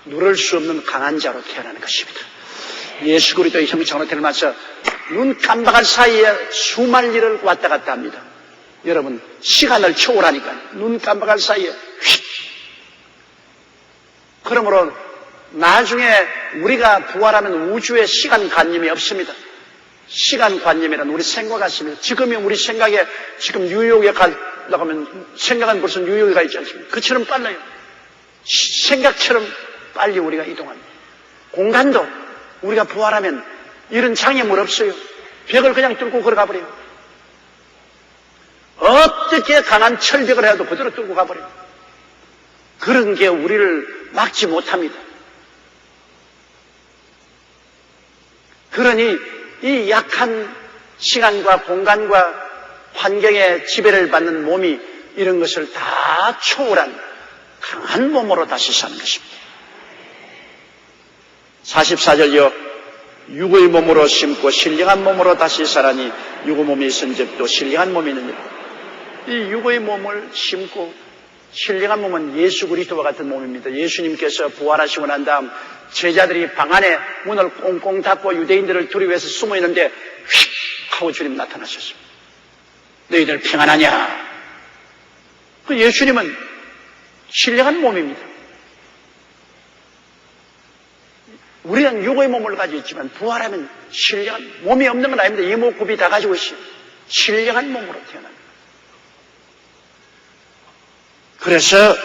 누를 수 없는 강한 자로 태어나는 것입니다. 예수 그리스도의 형상으로 닮아서 눈 깜박할 사이에 수만 리를 왔다 갔다 합니다. 여러분, 시간을 초월하니까 눈 깜박할 사이에 휙. 그러므로 나중에 우리가 부활하면 우주에 시간관념이 없습니다. 시간관념이란 우리 생각 같습니다. 지금이 우리 생각에 지금 뉴욕에 가려고 하면 생각은 벌써 뉴욕에 가 있지 않습니까? 그처럼 빨라요. 생각처럼 빨리 우리가 이동합니다. 공간도 우리가 부활하면 이런 장애물 없어요. 벽을 그냥 뚫고 걸어가 버려요. 어떻게 강한 철벽을 해도 그대로 뚫고 가버려요. 그런 게 우리를 막지 못합니다. 그러니 이 약한 시간과 공간과 환경의 지배를 받는 몸이 이런 것을 다 초월한 강한 몸으로 다시 사는 것입니다. 44절요. 육의 몸으로 심고 신령한 몸으로 다시 살아니 육의 몸이 있은 적도 신령한 몸이 있느니라. 이 육의 몸을 심고 신령한 몸은 예수 그리스도와 같은 몸입니다. 예수님께서 부활하시고 난 다음 제자들이 방 안에 문을 꽁꽁 닫고 유대인들을 두려워해서 숨어 있는데 휙 하고 주님 나타나셨습니다. 너희들 평안하냐? 그 예수님은 신령한 몸입니다. 우리는 육의 몸을 가지고 있지만 부활하면 신령한 몸이 없는 건 아닙니다. 이목구비 다 가지고 있어요. 신령한 몸으로 태어납니다. 그래서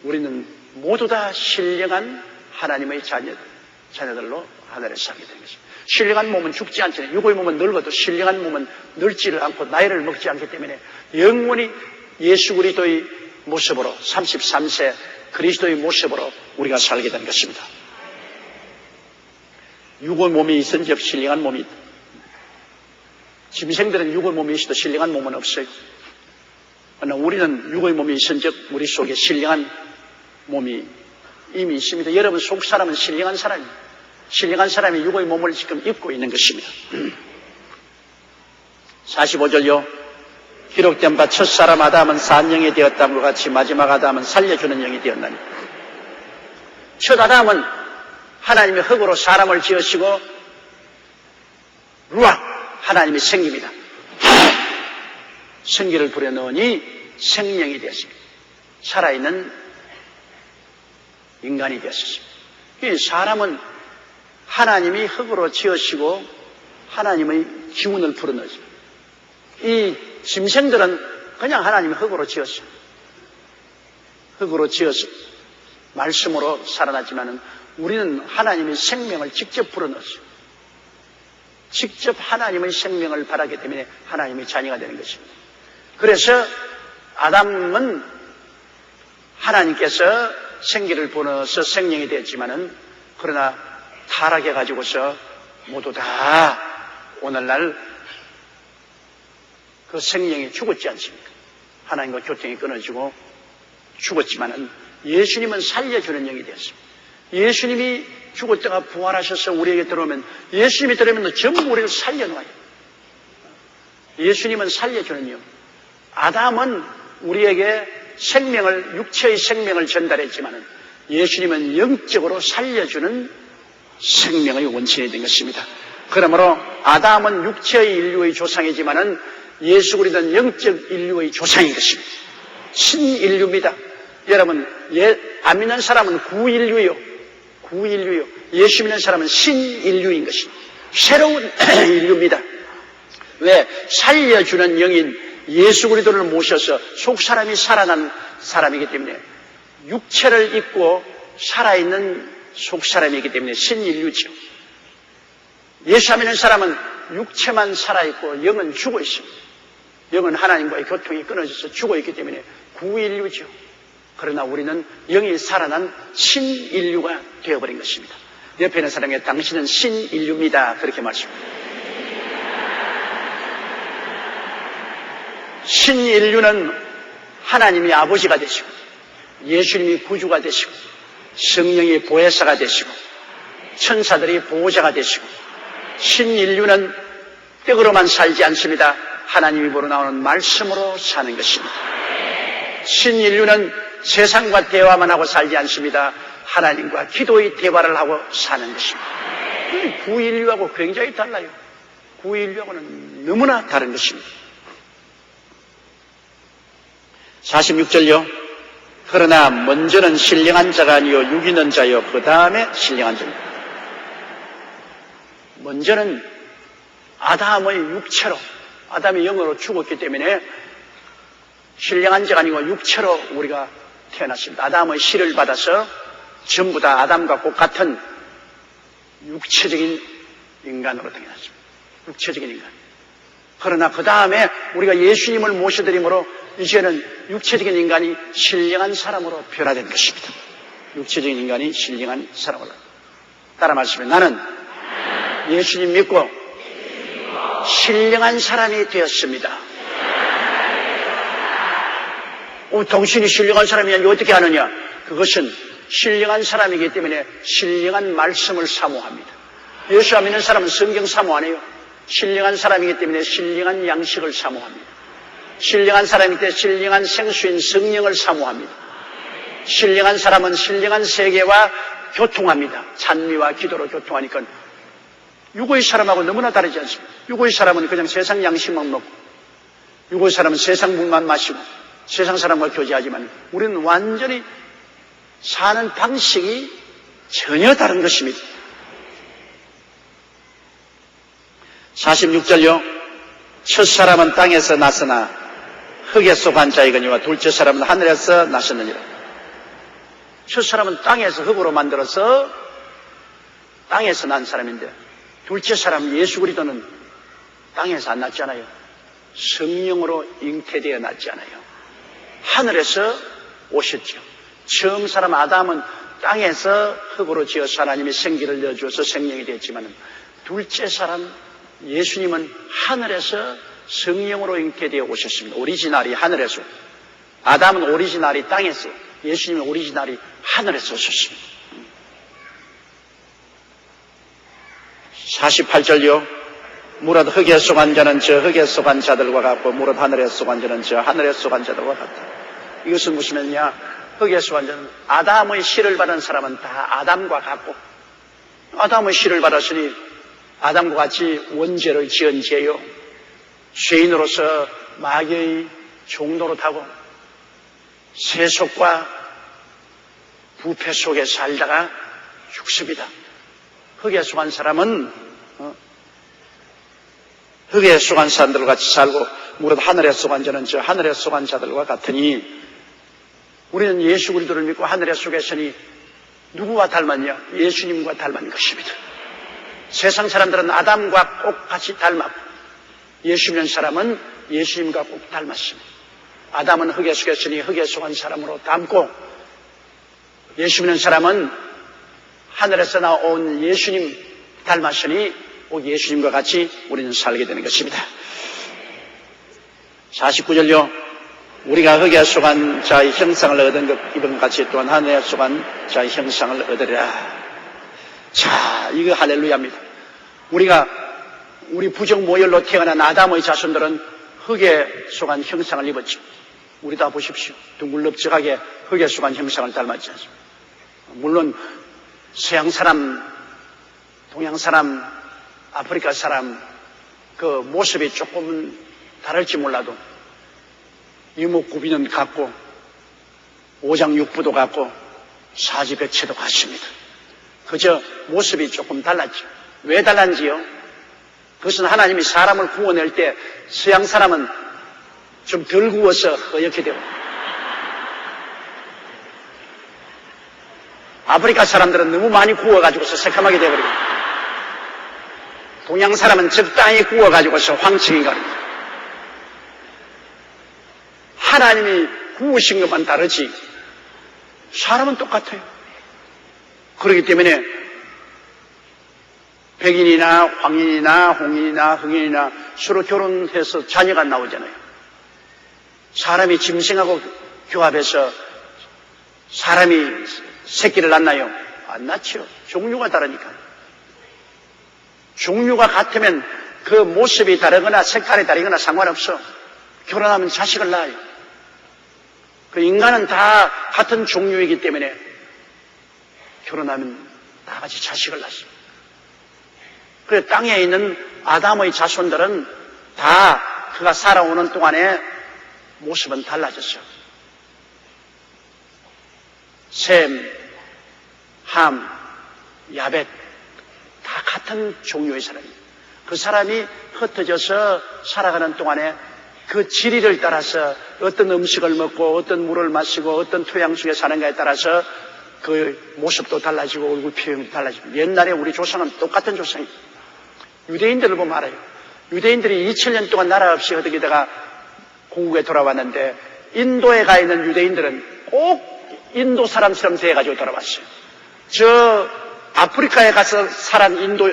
우리는 모두 다 신령한 하나님의 자녀들로 하늘에 살게 되는 것입니다. 신령한 몸은 죽지 않잖아요. 육의 몸은 늙어도 신령한 몸은 늙지를 않고 나이를 먹지 않기 때문에 영원히 예수 그리스도의 모습으로 33세 그리스도의 모습으로 우리가 살게 된 것입니다. 육의 몸이 있은 적 신령한 몸이 있다. 짐승들은 육의 몸이 있어도 신령한 몸은 없어요. 그러나 우리는 육의 몸이 있은 적 우리 속에 신령한 몸이 이미 있습니다. 여러분 속 사람은 신령한 사람입니다. 신령한 사람이 육의 몸을 지금 입고 있는 것입니다. 45절요. 기록된 바 첫사람 아담은 산영이 되었다는 것 같이 마지막 아담은 살려주는 영이 되었나니. 첫 아담은 하나님이 흙으로 사람을 지으시고 루악 하나님이 생깁니다. 생기를 불어넣으니 생명이 되었습니다. 살아있는 인간이 되었습니다. 이 사람은 하나님이 흙으로 지으시고 하나님의 기운을 불어넣습니다. 이 짐승들은 그냥 하나님이 흙으로 지었어요. 흙으로 지어서 말씀으로 살아났지만은 우리는 하나님의 생명을 직접 불어넣었어요. 직접 하나님의 생명을 바라기 때문에 하나님의 자녀가 되는 것입니다. 그래서 아담은 하나님께서 생기를 불어넣어서 생명이 되었지만은 그러나 타락해 가지고서 모두 다 오늘날 그 생명이 죽었지 않습니까? 하나님과 교통이 끊어지고 죽었지만은 예수님은 살려주는 영이 되었습니다. 예수님이 죽었다가 부활하셔서 우리에게 들어오면, 예수님이 들어오면 전부 우리를 살려놔요. 예수님은 살려주는 영. 아담은 우리에게 생명을, 육체의 생명을 전달했지만은 예수님은 영적으로 살려주는 생명의 원천이 된 것입니다. 그러므로 아담은 육체의 인류의 조상이지만은 예수 그리스도는 영적 인류의 조상인 것입니다. 신인류입니다. 여러분, 안 믿는 사람은 구인류요. 구인류요. 예수 믿는 사람은 신인류인 것입니다. 새로운 인류입니다. 왜? 살려주는 영인 예수 그리스도를 모셔서 속사람이 살아난 사람이기 때문에, 육체를 입고 살아있는 속사람이기 때문에 신인류죠. 예수 믿는 사람은 육체만 살아있고 영은 죽어 있습니다. 영은 하나님과의 교통이 끊어져서 죽어 있기 때문에 구인류죠. 그러나 우리는 영이 살아난 신인류가 되어버린 것입니다. 옆에 있는 사람에게 당신은 신인류입니다. 그렇게 말씀합니다. 신인류는 하나님이 아버지가 되시고, 예수님이 구주가 되시고, 성령이 보혜사가 되시고, 천사들이 보호자가 되시고, 신인류는 떡으로만 살지 않습니다. 하나님이 보러 나오는 말씀으로 사는 것입니다. 신인류는 세상과 대화만 하고 살지 않습니다. 하나님과 기도의 대화를 하고 사는 것입니다. 구인류하고 굉장히 달라요. 구인류하고는 너무나 다른 것입니다. 46절요. 그러나 먼저는 신령한 자가 아니요 육 있는 자요 그 다음에 신령한 자입니다. 먼저는 아담의 육체로, 아담이 영으로 죽었기 때문에 신령한 자가 아니고 육체로 우리가 태어났습니다. 아담의 씨를 받아서 전부 다 아담과 똑같은 육체적인 인간으로 태어났습니다. 육체적인 인간. 그러나 그 다음에 우리가 예수님을 모셔드림으로 이제는 육체적인 인간이 신령한 사람으로 변화된 것입니다. 육체적인 인간이 신령한 사람으로. 따라 말씀해. 나는 예수님 믿고 신령한 사람이 되었습니다. 당신이 신령한 사람이냐? 어떻게 하느냐? 그것은 신령한 사람이기 때문에 신령한 말씀을 사모합니다. 예수 안 믿는 사람은 성경 사모 안 해요. 신령한 사람이기 때문에 신령한 양식을 사모합니다. 신령한 사람이기 때문에 신령한 생수인 성령을 사모합니다. 신령한 사람은 신령한 세계와 교통합니다. 찬미와 기도로 교통하니까 육의 사람하고 너무나 다르지 않습니까? 육의 사람은 그냥 세상 양식만 먹고, 육의 사람은 세상 물만 마시고 세상 사람과 교제하지만 우리는 완전히 사는 방식이 전혀 다른 것입니다. 46절요. 첫 사람은 땅에서 났으나 흙에 속한 자이거니와 둘째 사람은 하늘에서 나셨느니라. 첫 사람은 땅에서 흙으로 만들어서 땅에서 난 사람인데, 둘째 사람 예수 그리스도는 땅에서 안 났잖아요. 성령으로 잉태되어 났잖아요. 하늘에서 오셨죠. 처음 사람 아담은 땅에서 흙으로 지어서 하나님이 생기를 내어주어서 생명이 됐지만, 둘째 사람 예수님은 하늘에서 성령으로 잉태되어 오셨습니다. 오리지널이 하늘에서. 아담은 오리지널이 땅에서, 예수님은 오리지널이 하늘에서 오셨습니다. 48절요. 무릇 흙에 속한 자는 저 흙에 속한 자들과 같고 무릇 하늘에 속한 자는 저 하늘에 속한 자들과 같다. 이것은 무엇이면요, 흙에 속한 자는 아담의 씨를 받은 사람은 다 아담과 같고, 아담의 씨를 받았으니 아담과 같이 원죄를 지은 죄요, 죄인으로서 마귀의 종노로 타고 세속과 부패 속에 살다가 죽습니다. 흙에 속한 사람은 흙에 속한 사람들과 같이 살고 무릇 하늘에 속한 자는 저 하늘에 속한 자들과 같으니, 우리는 예수 그리스도를 믿고 하늘에 속했으니 누구와 닮았냐? 예수님과 닮은 것입니다. 세상 사람들은 아담과 똑같이 닮았고 예수 믿는 사람은 예수님과 꼭 닮았습니다. 아담은 흙에 속했으니 흙에 속한 사람으로 닮고, 예수 믿는 사람은 하늘에서 나온 예수님 닮았으니 꼭 예수님과 같이 우리는 살게 되는 것입니다. 49절요. 우리가 흙에 속한 자의 형상을 얻은 것 이번 같이 또한 하늘에 속한 자의 형상을 얻으리라. 자, 이거 할렐루야입니다. 우리 부정 모혈로 태어난 아담의 자손들은 흙에 속한 형상을 입었죠. 우리 다 보십시오. 둥글럽적하게 흙에 속한 형상을 닮았지 않습니까? 물론 서양 사람, 동양 사람, 아프리카 사람 그 모습이 조금은 다를지 몰라도 이목구비는 같고 오장육부도 같고 사지백체도 같습니다. 그저 모습이 조금 달랐죠. 왜 달랐지요? 그것은 하나님이 사람을 구워낼 때 서양 사람은 좀 덜 구워서 허옇게 되고 아프리카 사람들은 너무 많이 구워가지고서 새카맣게 되어버리고 동양 사람은 적당히 구워가지고서 황청이 가릅니다. 하나님이 구우신 것만 다르지 사람은 똑같아요. 그렇기 때문에 백인이나 황인이나 홍인이나 흑인이나 서로 결혼해서 자녀가 나오잖아요. 사람이 짐승하고 교합해서 사람이 새끼를 낳나요? 안 낳죠. 종류가 다르니까. 종류가 같으면 그 모습이 다르거나 색깔이 다르거나 상관없어. 결혼하면 자식을 낳아요. 그 인간은 다 같은 종류이기 때문에 결혼하면 다 같이 자식을 낳습니다. 그래서 땅에 있는 아담의 자손들은 다 그가 살아오는 동안에 모습은 달라졌어요. 셈, 함, 야벳 다 같은 종류의 사람이에요. 그 사람이 흩어져서 살아가는 동안에 그 지리를 따라서 어떤 음식을 먹고 어떤 물을 마시고 어떤 토양 속에 사는가에 따라서 그 모습도 달라지고 얼굴 표현도 달라지고 옛날에 우리 조상은 똑같은 조상이에요. 유대인들을 보면 알아요. 유대인들이 2000년 동안 나라 없이 어디다가 공국에 돌아왔는데 인도에 가 있는 유대인들은 꼭 인도 사람처럼 돼가지고 돌아왔어요. 저 아프리카에 가서 살한 인도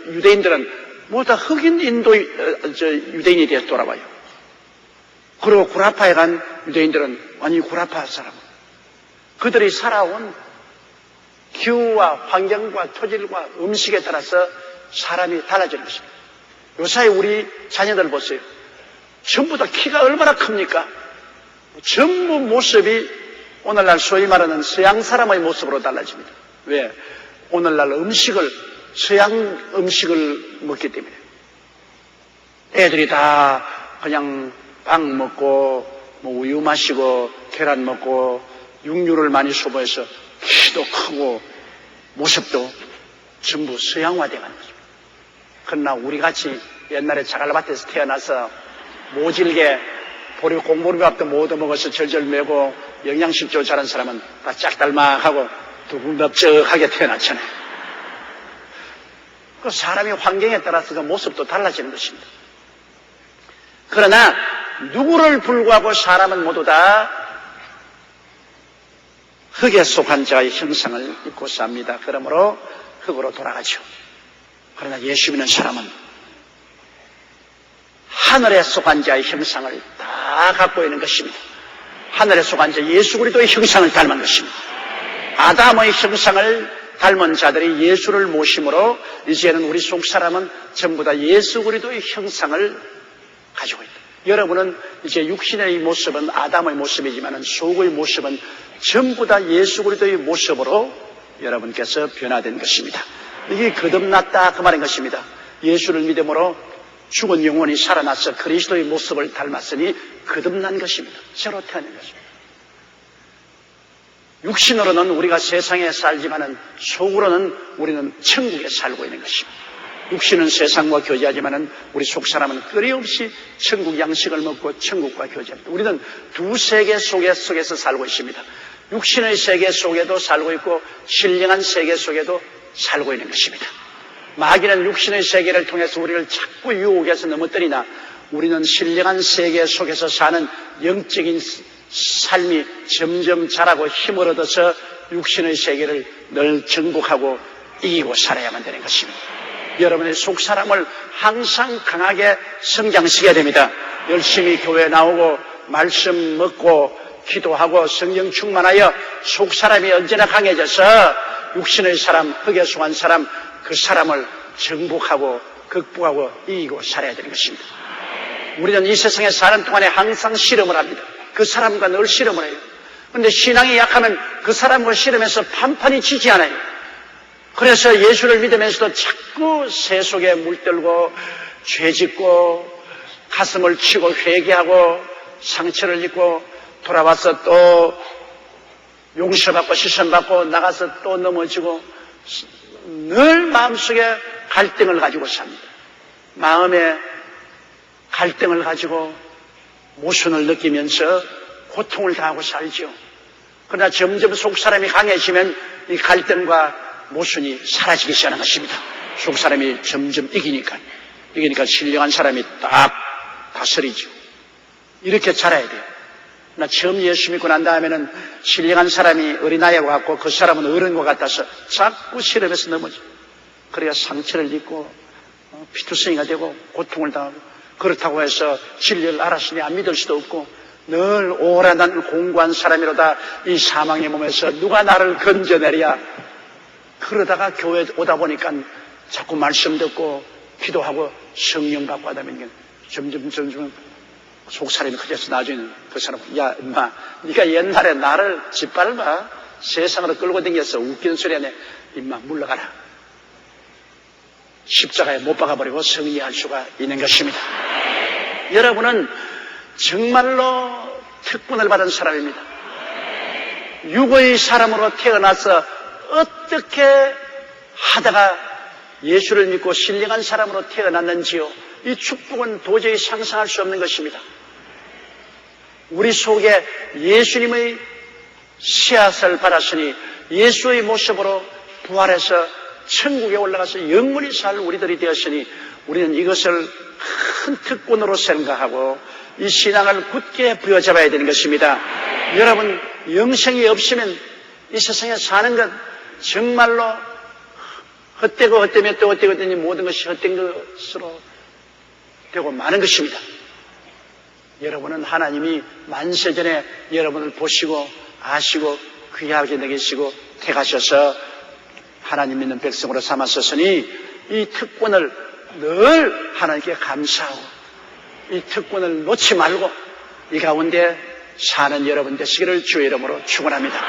유대인들은 모두 다 흑인 인도 유대인이 돼서 돌아와요. 그리고 구라파에 간 유대인들은 완전히 구라파 사람. 그들이 살아온 기후와 환경과 토질과 음식에 따라서 사람이 달라지는 것입니다. 요사이 우리 자녀들 보세요. 전부 다 키가 얼마나 큽니까? 전부 모습이 오늘날 소위 말하는 서양 사람의 모습으로 달라집니다. 왜? 오늘날 음식을 서양 음식을 먹기 때문에 애들이 다 그냥 빵 먹고 뭐 우유 마시고 계란 먹고 육류를 많이 소비해서 키도 크고 모습도 전부 서양화되는 거죠. 그러나 우리같이 옛날에 자갈밭에서 태어나서 모질게 공보리밥도 못 얻어먹어서 절절 매고 영양실조 자란 사람은 다 짝달막하고 두근덥적하게 태어났잖아요. 그 사람이 환경에 따라서 그 모습도 달라지는 것입니다. 그러나 누구를 불구하고 사람은 모두 다 흙에 속한 자의 형상을 입고 삽니다. 그러므로 흙으로 돌아가죠. 그러나 예수 믿는 사람은 하늘에 속한 자의 형상을 다 갖고 있는 것입니다. 하늘에 속한 자 예수 그리스도의 형상을 닮은 것입니다. 아담의 형상을 닮은 자들이 예수를 모심으로 이제는 우리 속 사람은 전부 다 예수 그리스도의 형상을 가지고 있다. 여러분은 이제 육신의 모습은 아담의 모습이지만 속의 모습은 전부 다 예수 그리스도의 모습으로 여러분께서 변화된 것입니다. 이게 거듭났다 그 말인 것입니다. 예수를 믿음으로 죽은 영혼이 살아나서 그리스도의 모습을 닮았으니 거듭난 것입니다. 새로 태어난 것입니다. 육신으로는 우리가 세상에 살지만은 속으로는 우리는 천국에 살고 있는 것입니다. 육신은 세상과 교제하지만은 우리 속 사람은 끊임없이 천국 양식을 먹고 천국과 교제합니다. 우리는 두 세계 속에서 살고 있습니다. 육신의 세계 속에도 살고 있고 신령한 세계 속에도 살고 있는 것입니다. 마귀는 육신의 세계를 통해서 우리를 자꾸 유혹해서 넘어뜨리나 우리는 신령한 세계 속에서 사는 영적인 삶이 점점 자라고 힘을 얻어서 육신의 세계를 늘 정복하고 이기고 살아야만 되는 것입니다. 여러분의 속 사람을 항상 강하게 성장시켜야 됩니다. 열심히 교회 나오고 말씀 먹고 기도하고 성령 충만하여 속 사람이 언제나 강해져서 육신의 사람, 흙에 속한 사람, 그 사람을 정복하고 극복하고 이기고 살아야 되는 것입니다. 우리는 이 세상에 사는 동안에 항상 실험을 합니다. 그 사람과 늘 실험을 해요. 그런데 신앙이 약하면 그 사람과 실험해서 판판이 지지 않아요. 그래서 예수를 믿으면서도 자꾸 세속에 물들고 죄짓고 가슴을 치고 회개하고 상처를 입고 돌아와서 또 용서받고 시선받고 나가서 또 넘어지고 늘 마음속에 갈등을 가지고 삽니다. 마음에 갈등을 가지고 모순을 느끼면서 고통을 당하고 살죠. 그러나 점점 속사람이 강해지면 이 갈등과 모순이 사라지기 시작하는 것입니다. 속사람이 점점 이기니까 신령한 사람이 딱 다스리죠. 이렇게 자라야 돼요. 나 처음 예수 믿고 난 다음에는 신령한 사람이 어린아이와 같고 그 사람은 어른과 같아서 자꾸 실험에서 넘어져. 그래야 상처를 입고 피투성이가 되고 고통을 당하고, 그렇다고 해서 진리를 알았으니 안 믿을 수도 없고 늘 오라 난 공고한 사람이로다 이 사망의 몸에서 누가 나를 건져내랴. 그러다가 교회에 오다 보니까 자꾸 말씀 듣고 기도하고 성령 받고 하다 보니까 점점 속 사람이 커져서 나중에는 그 사람, 야 인마 네가 옛날에 나를 짓밟아 세상으로 끌고 다녀서 웃기는 소리 하네. 인마 물러가라. 십자가에 못 박아버리고 승리할 수가 있는 것입니다. 여러분은 정말로 특권을 받은 사람입니다. 육의 사람으로 태어나서 어떻게 하다가 예수를 믿고 신령한 사람으로 태어났는지요. 이 축복은 도저히 상상할 수 없는 것입니다. 우리 속에 예수님의 씨앗을 받았으니 예수의 모습으로 부활해서 천국에 올라가서 영원히 살 우리들이 되었으니 우리는 이것을 큰 특권으로 생각하고 이 신앙을 굳게 부여잡아야 되는 것입니다. 여러분, 영생이 없으면 이 세상에 사는 것 정말로 헛되고 헛되며 또 헛되고 헛되니 모든 것이 헛된 것으로 되고 많은 것입니다. 여러분은 하나님이 만세전에 여러분을 보시고 아시고 귀하게 여기시고 택하셔서 하나님 믿는 백성으로 삼았었으니 이 특권을 늘 하나님께 감사하고 이 특권을 놓지 말고 이 가운데 사는 여러분 되시기를 주의 이름으로 축원합니다.